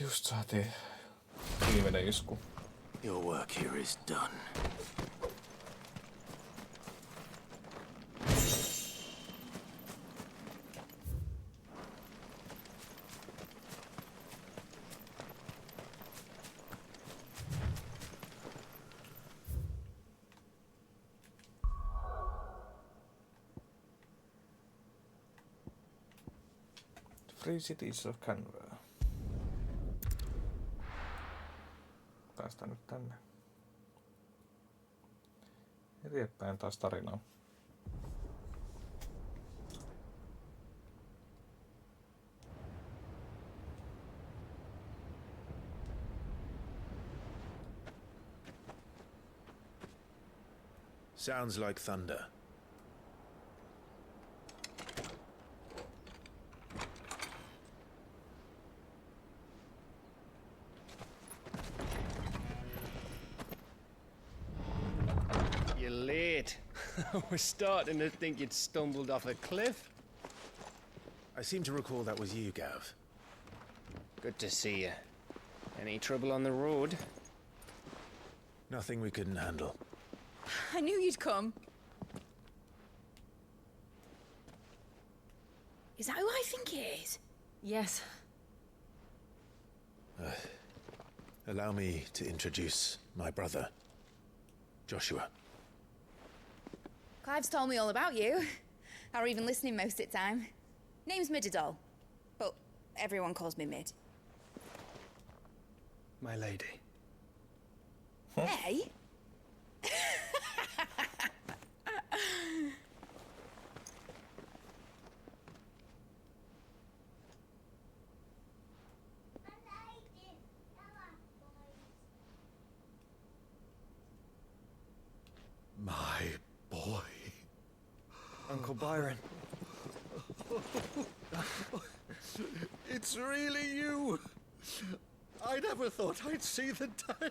Just saatiin viimeinen isku. Your work here is done. Free Cities of Canberra. Päästään nyt tänne. Eteenpäin taas tarinaa. Sounds like thunder. You're late. We're starting to think you'd stumbled off a cliff. I seem to recall that was you, Gav. Good to see you. Any trouble on the road? Nothing we couldn't handle. I knew you'd come. Is that who I think it is? Yes. Allow me to introduce my brother, Joshua. Clive's told me all about you. Or even listening most of the time. Name's Misadventures, but everyone calls me Mid. My lady. Hey? My boy. Uncle Byron. It's really you. I never thought I'd see the day.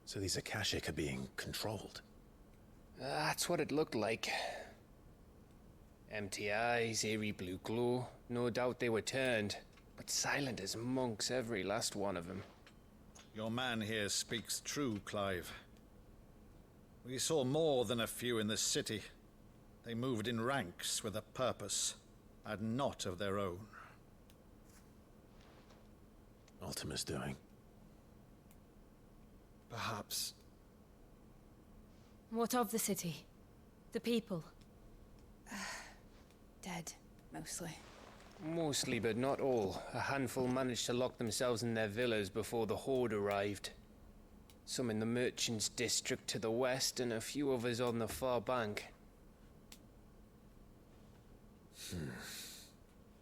So these Akashic are being controlled. That's what it looked like. Empty eyes, eerie blue glow. No doubt they were turned, but silent as monks, every last one of them. Your man here speaks true, Clive. We saw more than a few in this city. They moved in ranks with a purpose, and not of their own. Ultima's doing. Perhaps. What of the city? The people? Dead, mostly. Mostly, but not all. A handful managed to lock themselves in their villas before the Horde arrived. Some in the Merchants' District to the west, and a few others on the far bank.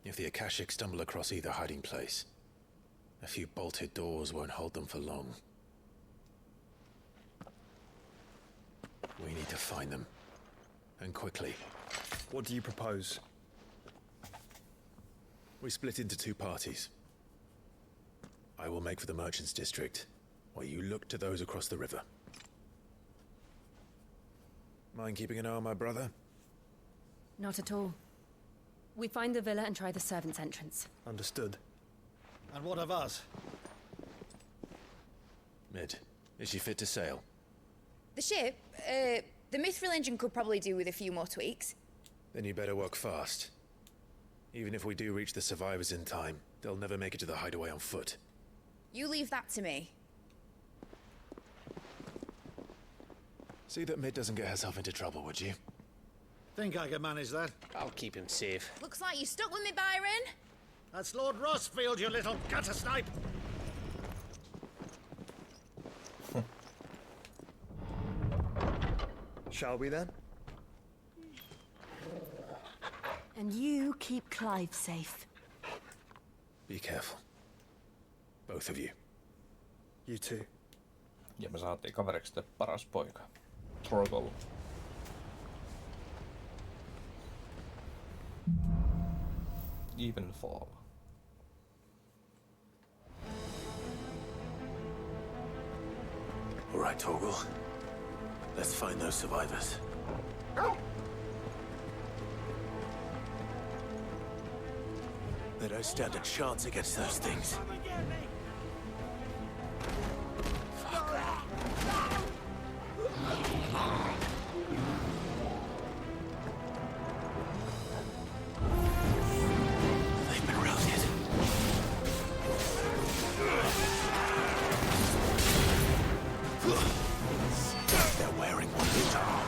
If the Akashic stumble across either hiding place, a few bolted doors won't hold them for long. We need to find them. And quickly. What do you propose? We split into two parties. I will make for the Merchants' District, while you look to those across the river. Mind keeping an eye on my brother? Not at all. We find the villa and try the servants' entrance. Understood. And what of us? Mid, is she fit to sail? The ship, the Mithril engine could probably do with a few more tweaks. Then you better work fast. Even if we do reach the survivors in time, they'll never make it to the hideaway on foot. You leave that to me. See that Mid doesn't get herself into trouble, would you? Think I can manage that? I'll keep him safe. Looks like you stuck with me, Byron. That's Lord Rosfield, you little gutter snipe! Shall we then? And you keep Clive safe. Be careful. Both of you. You too. Ja me saatiin kaveriksi sitten paras poika. Trogol. Evenfall. All right, Torgal. Let's find those survivors. They don't stand a chance against those things. They've been routed. They're wearing wounded armor.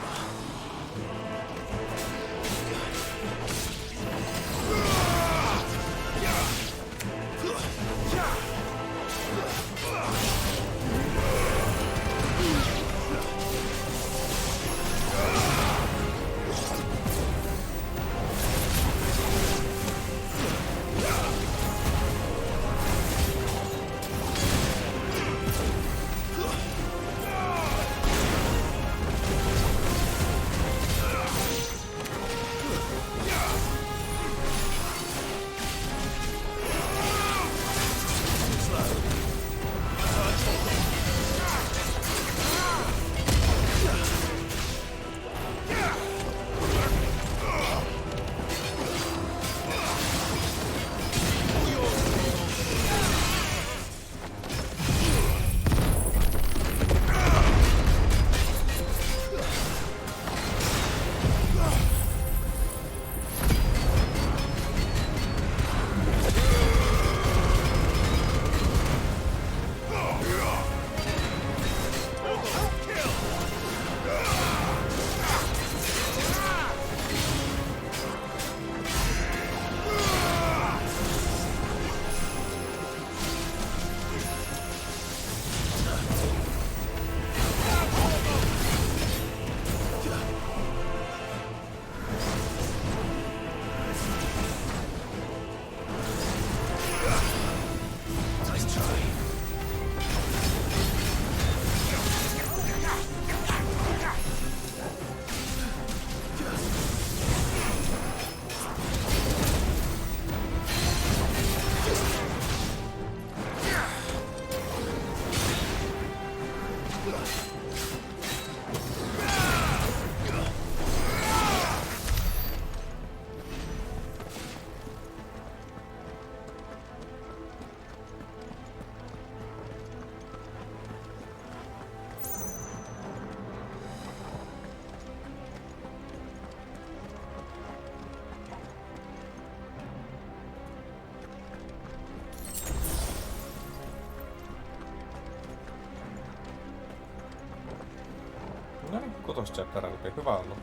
No niin, kutoschapter läpi. Hyvä ollut.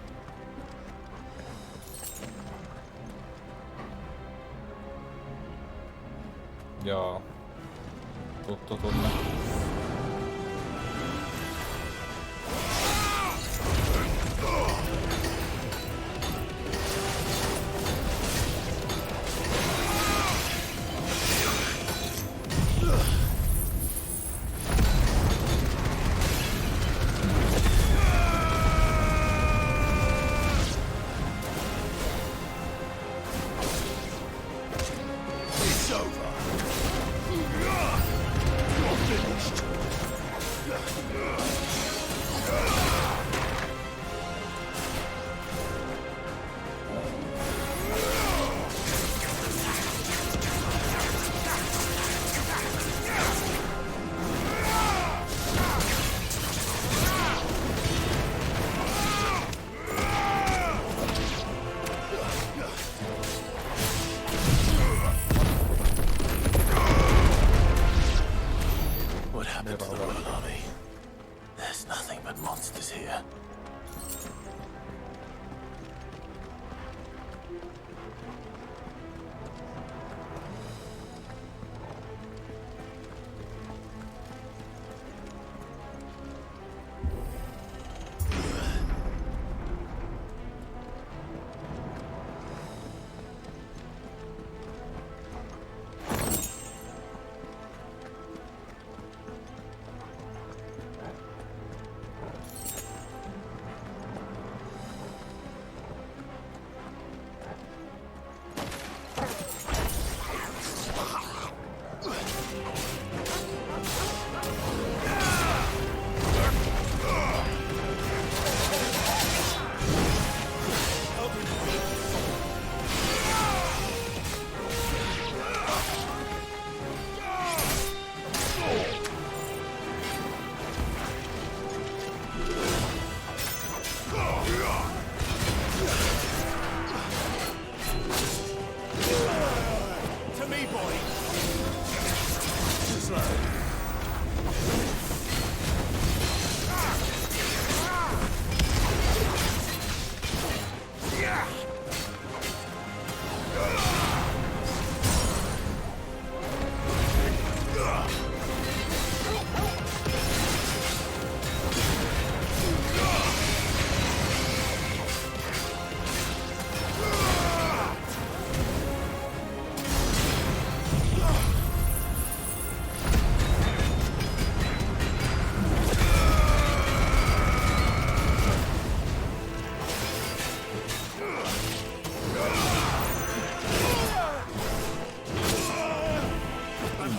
Joo. Tuttu tunne. It's over. You're finished.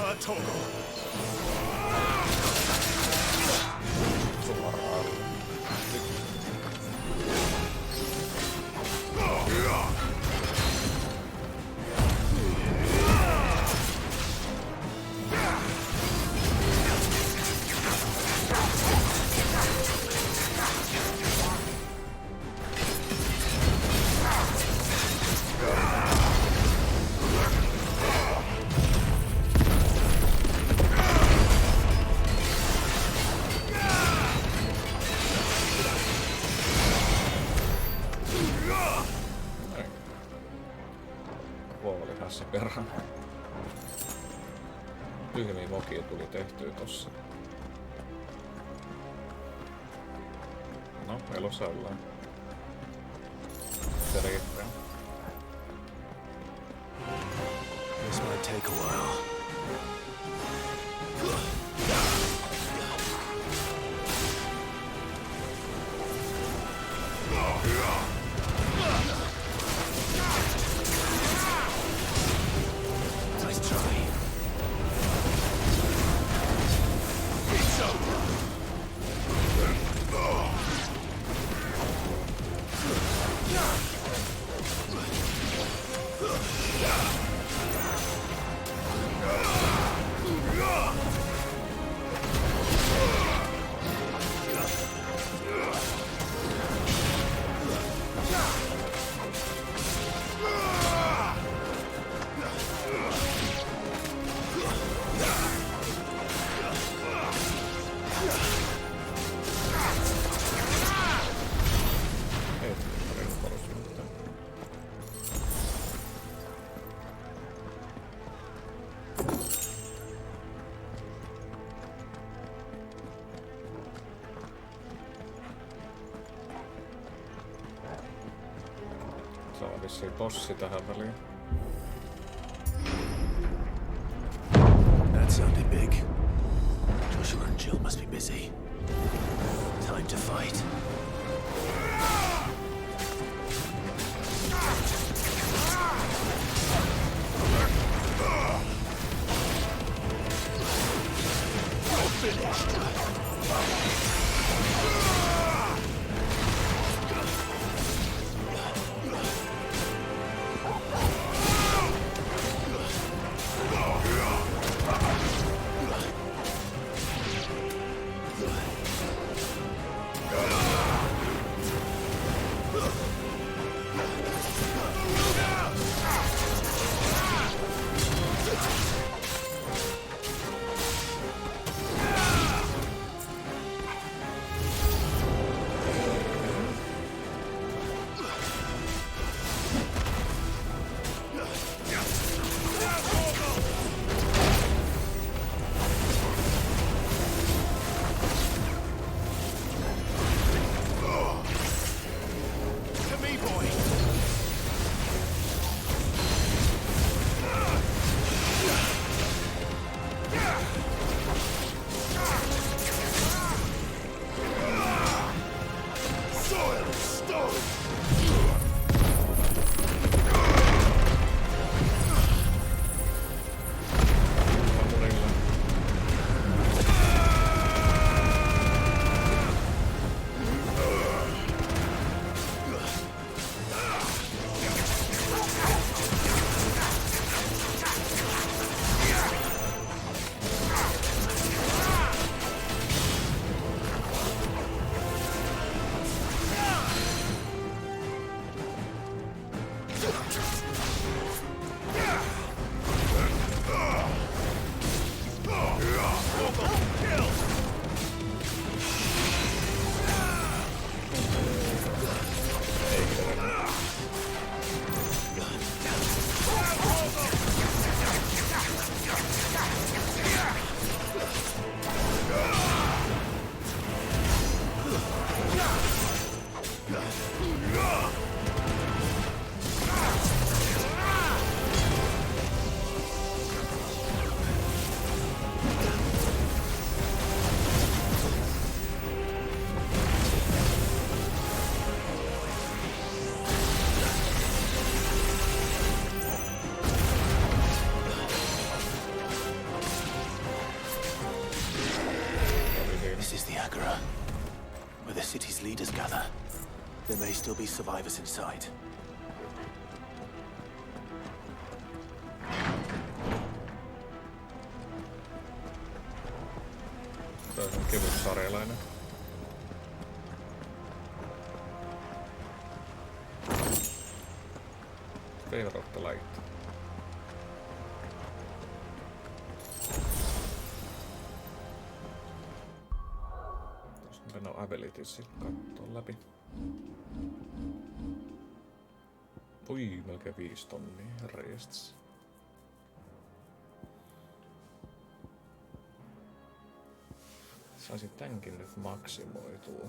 Emperor Torgal. Tässä perhana. Tyhmiä mokia tuli tehtyä tossa. No, elossa ollaan. Se riittää. This might take a while. Nice try. Saa vissiin bossi tähän väliin. That sounded big. Joshua and Jill must be busy. Time to fight. You're finished. Agora, where the city's leaders gather. There may still be survivors inside. Toi on kevyt sarjalainen. Favor of the light. Tuossa on abilities kattoo läpi. Ui, melkein 5 tonnia, herranjestas. Saisin tämänkin nyt maksimoitua.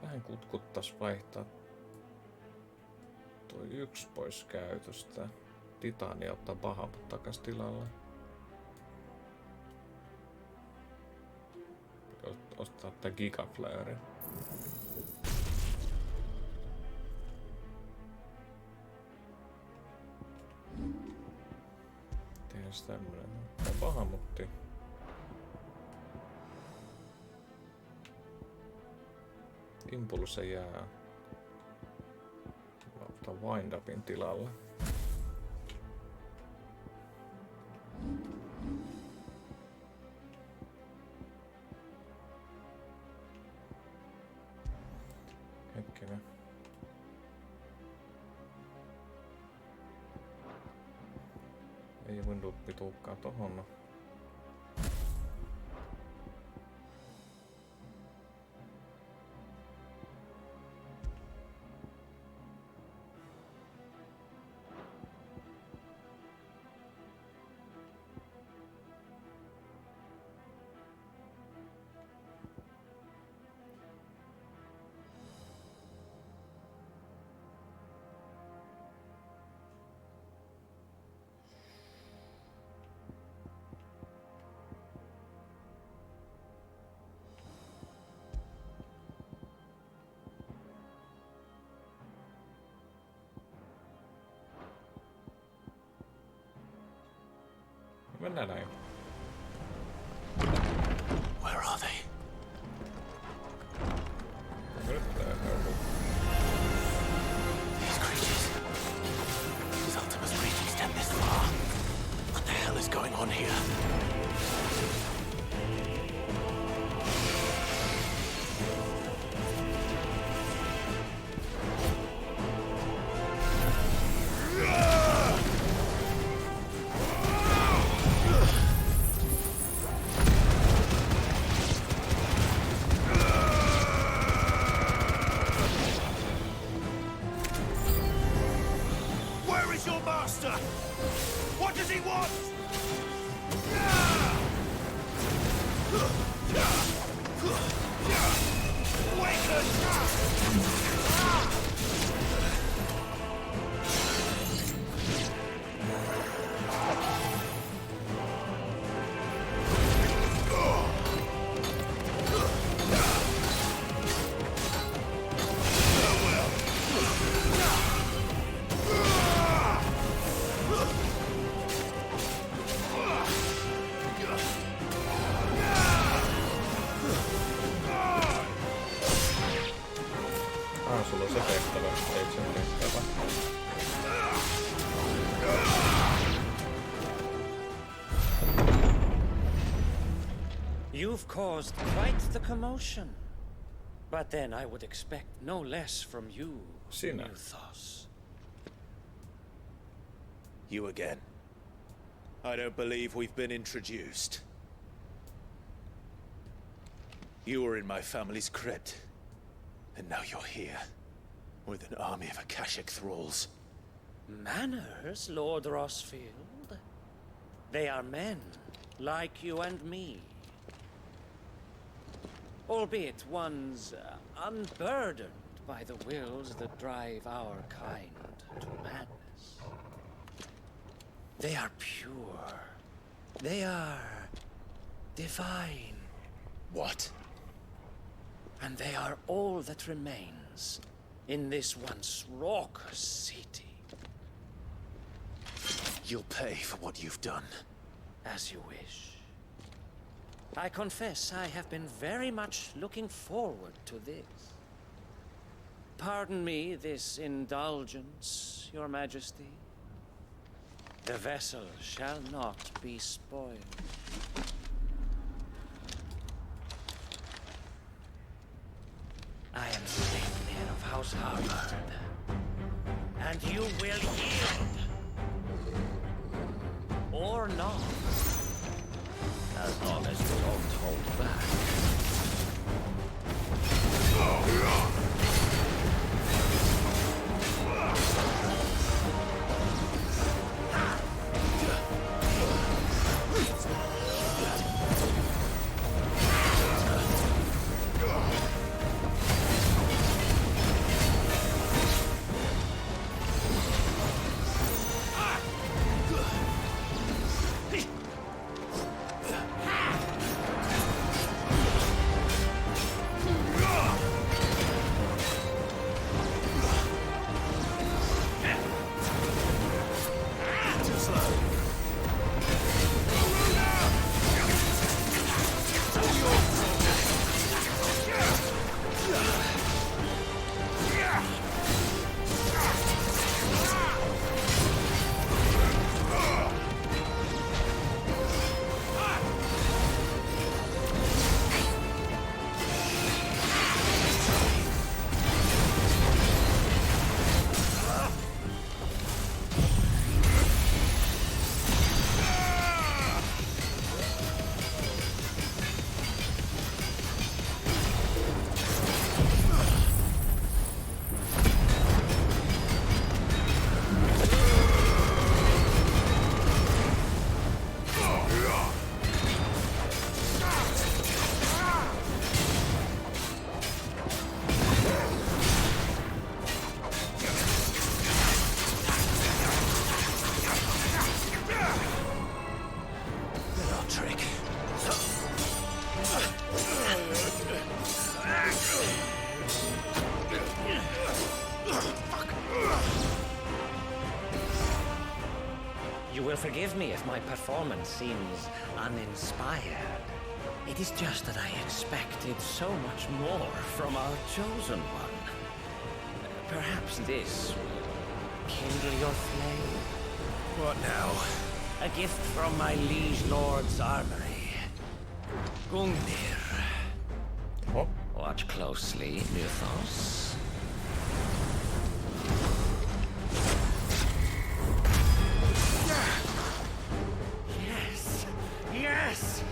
Vähän kutkuttais vaihtaa toi 1 pois käytöstä. Titania ottaa Bahamut takas tilalle. Ostaa tää Gigaflare. Tehdään tämmönen. Tää Bahamutti. Impulse jää. Ottaa Wind-upin tilalle. Hetkinen. Ei Wind-up tuukkaan tohon. Mennään näin. Where are they? These creatures. Does Ultima's reach extend this far? What the hell is going on here? What does he want? Sulla on se tehtävä, eikö se tehtävä? You've caused quite the commotion. But then I would expect no less from you, Muthos. You again. I don't believe we've been introduced. You were in my family's crypt. And now you're here, with an army of Akashic thralls. Manners, Lord Rosfield? They are men, like you and me. Albeit ones unburdened by the wills that drive our kind to madness. They are pure. They are divine. What? And they are all that remains in this once raucous city. You'll pay for what you've done. As you wish. I confess I have been very much looking forward to this. Pardon me this indulgence, Your Majesty. The vessel shall not be spoiled. I am Sleipnir of House Harvard, and you will yield. Or not. As long as you don't hold back. You will forgive me if my performance seems uninspired. It is just that I expected so much more from our chosen one. Perhaps this will kindle your flame? What now? A gift from my liege lord's armory. Gungnir. Oh. Watch closely, Mythos. Yes! Yes!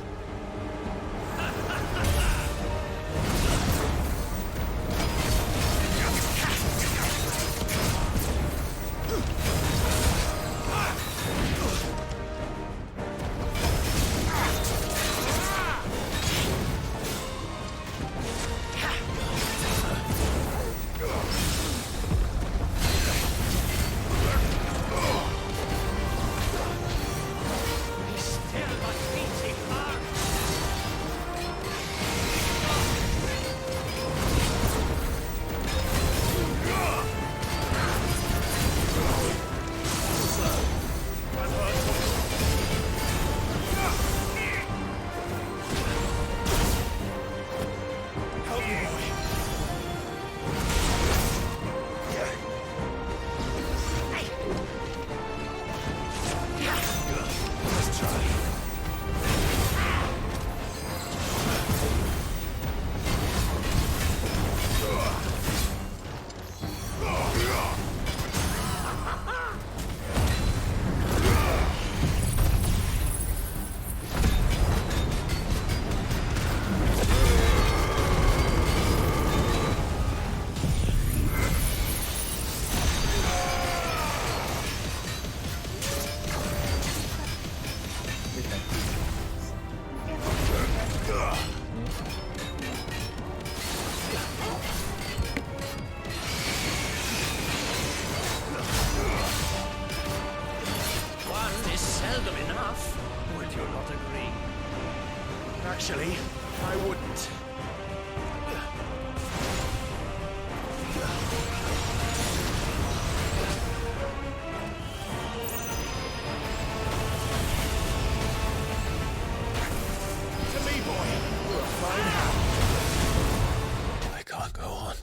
Actually, I wouldn't. I can't go on.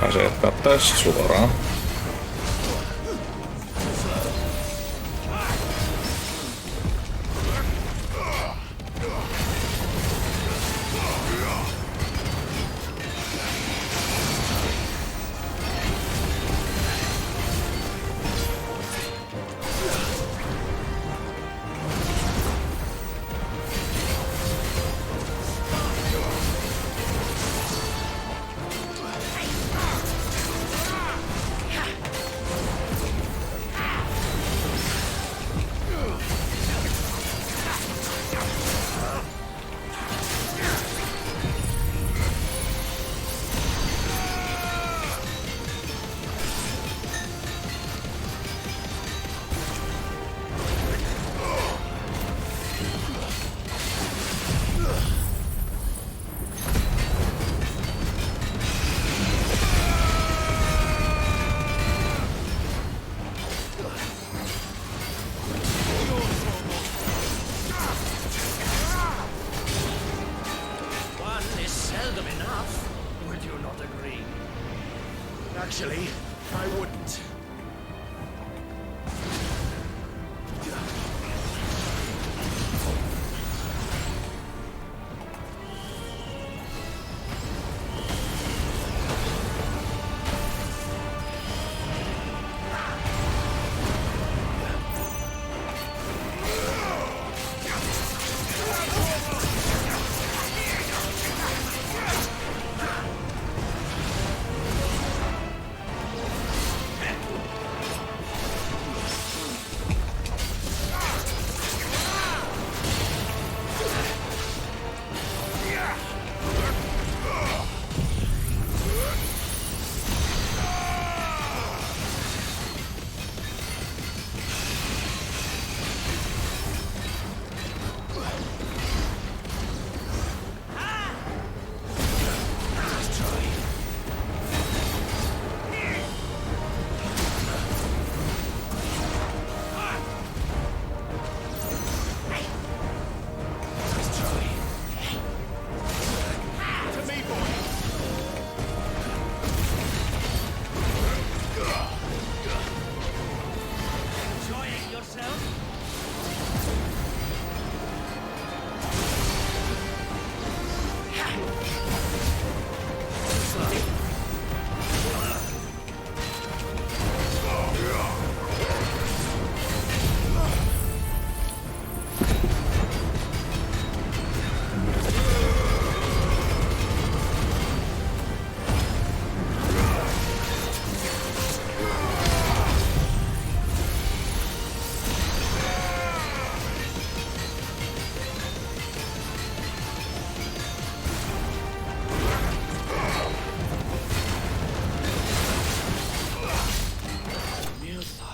Pääsee jatkaa tästä suoraan. Actually, I wouldn't.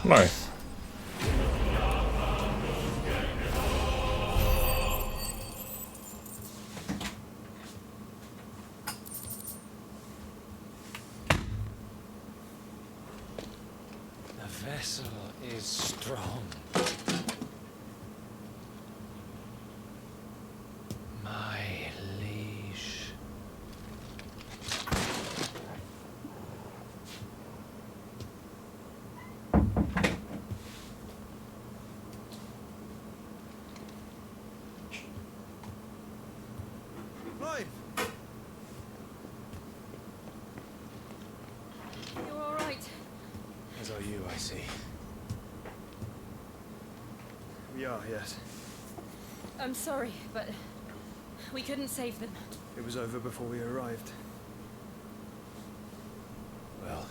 Noin. The vessel is strong. My liege. Clive! You're all right. As are you, I see. We are, yes. I'm sorry, but we couldn't save them. It was over before we arrived. Well,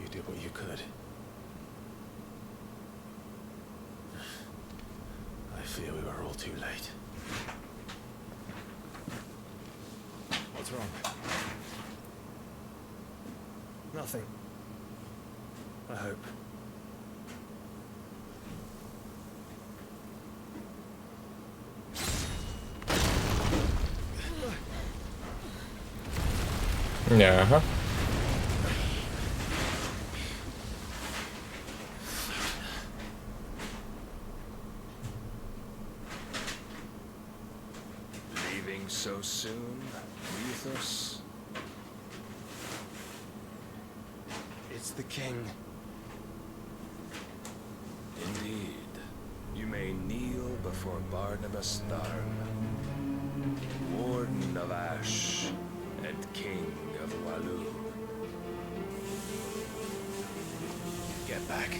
you did what you could. fear we were all too late. What's wrong? Nothing. I hope. Jaha. Leaving so soon, Mythos? It's the king. Indeed. You may kneel before Barnabas Tharm, Warden of Ash and King of Walloon. Get back.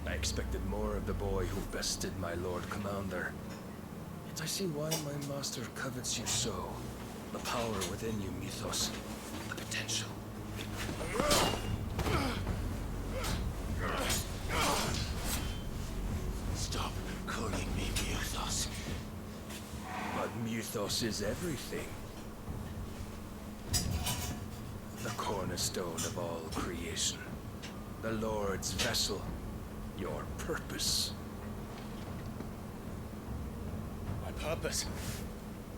I expected more of the boy who bested my Lord Commander. Yet I see why my master covets you so. The power within you, Mythos. The potential. Stop calling me Mythos. But Mythos is everything. The cornerstone of all creation. The Lord's vessel. Your purpose. My purpose?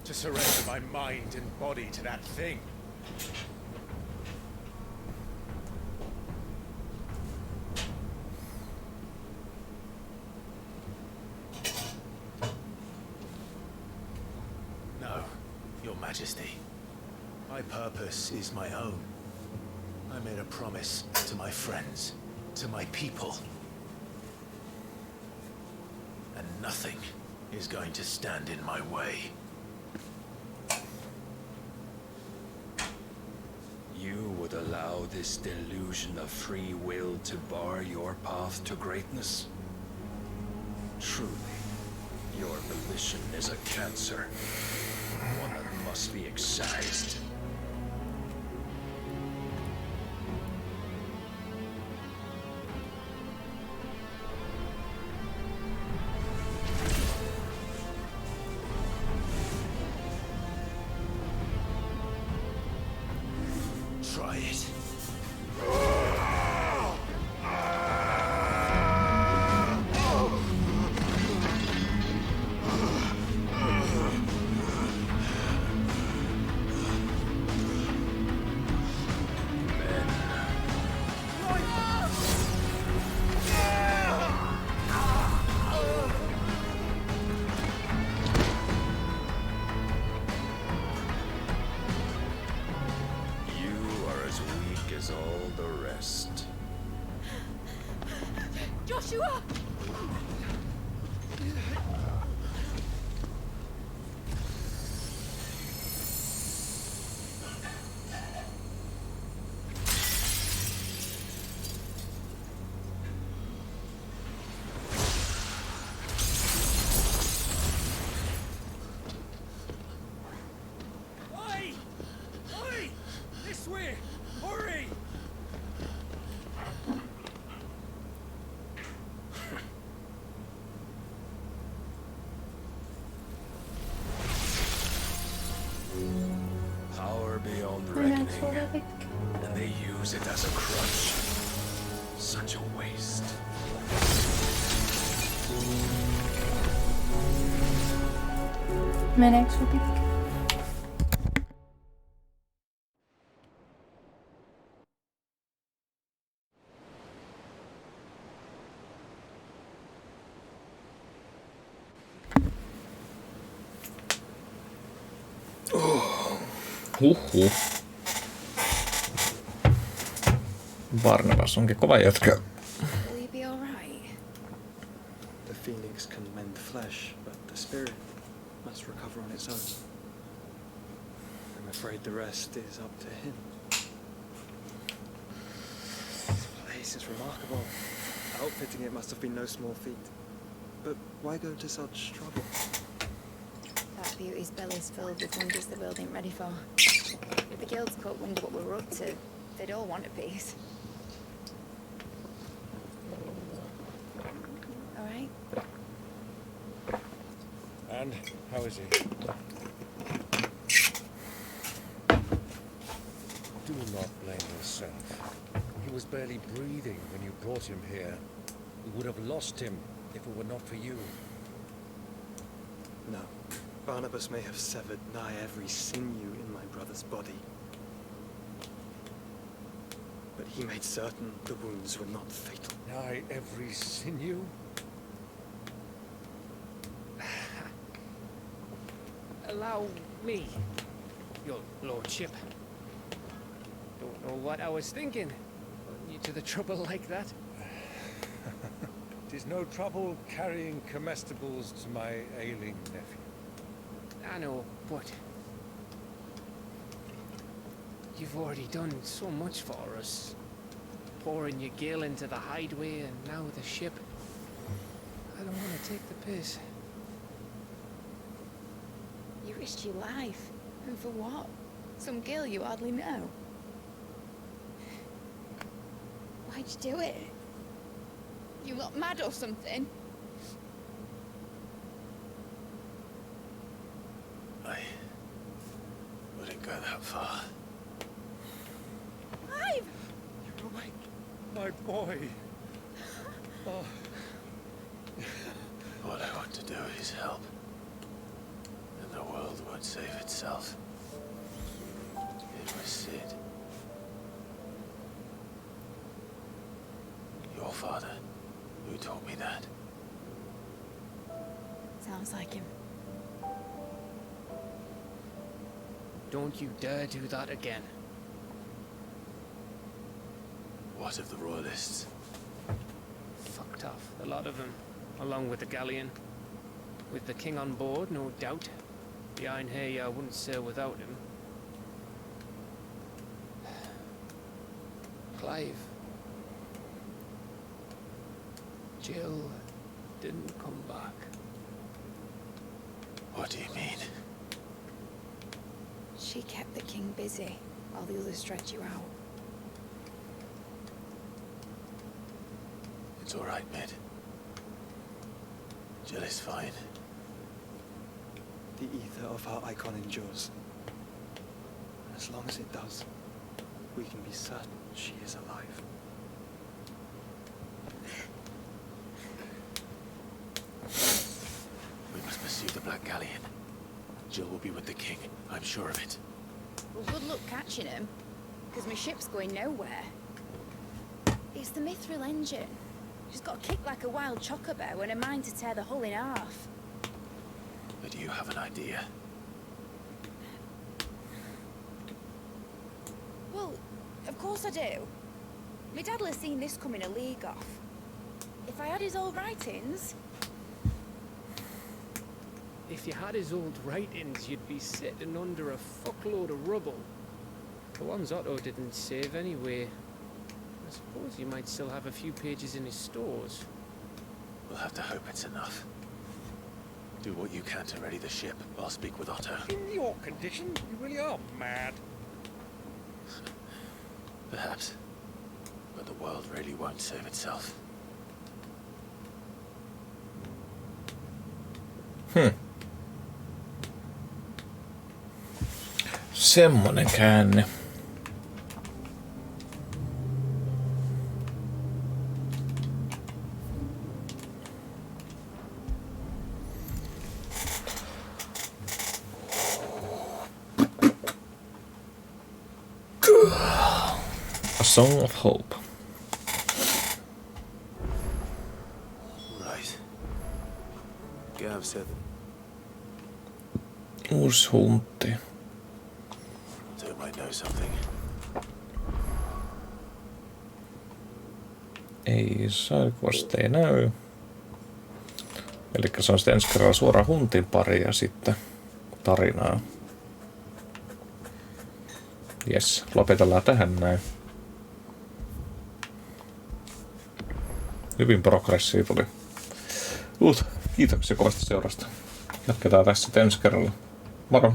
To surrender my mind and body to that thing. No, Your Majesty. My purpose is my own. I made a promise to my friends, to my people. And nothing is going to stand in my way. You would allow this delusion of free will to bar your path to greatness? Truly, your volition is a cancer, one that must be excised. Try it. All the rest. Joshua! Oi! Oi! This way! Hurry! Power beyond reckoning, and they use it as a crutch. Such a waste. Men extra pick. Huhhuh. Barnabas onkin kova jätkä. Will you be alright? The phoenix can mend flesh, but the spirit must recover on its own. I'm afraid the rest is up to him. This place is remarkable. Outfitting it must have been no small feat. But why go to such trouble? That beauty's belly's filled with wonders the world ain't ready for. If the guild's court wondered what we're up to, they'd all want a piece. All right? And how is he? Do not blame yourself. He was barely breathing when you brought him here. We would have lost him if it were not for you. No. Barnabas may have severed nigh every sinew in my brother's body. But he made certain the wounds were not fatal. Nigh every sinew? Allow me, your lordship. Don't know what I was thinking. Putting you to the trouble like that. It is no trouble carrying comestibles to my ailing nephew. I know, but you've already done so much for us. Pouring your gil into the hideaway and now the ship. I don't want to take the piss. You risked your life. And for what? Some girl you hardly know. Why'd you do it? You lot mad or something? I wouldn't go that far. Clive! You're awake, my boy. Oh. What I want to do is help. And the world won't save itself. It was Sid. Your father, who taught me that. Sounds like him. Don't you dare do that again. What of the royalists? Fucked off, a lot of them, along with the galleon. With the king on board, no doubt. Behind here, I wouldn't sail without him. Clive. Jill didn't come back. What do you mean? She kept the king busy while the others stretch you out. It's all right, Mid. Jill is fine. The ether of her icon endures. As long as it does, we can be certain she is alive. We must pursue the Black Galleon. Jill will be with the king, I'm sure of it. Well, good luck catching him, because my ship's going nowhere. It's the Mithril engine. She's got a kick like a wild chocobo and a mind to tear the hull in half. But you have an idea. Well, of course I do. My dad'll have seen this coming a league off. If I had his old writings... If you had his old writings, you'd be sitting under a fuckload of rubble. The ones Otto didn't save anyway. I suppose you might still have a few pages in his stores. We'll have to hope it's enough. Do what you can to ready the ship. I'll speak with Otto. In your condition, you really are mad. Perhaps. But the world really won't save itself. Semmonen käänne. A Song of Hope. Right. Gav said Uusi huntti. something. Ei sidequest ei näy. Eli se on sitten ensi kerralla suoraan huntin pari ja sitten tarinaa. Jes, lopetellaan tähän näin. Hyvin progressia tuli. Kiitoksia kovasti seurasta. Jatketaan tässä ensi kerralla. Moro!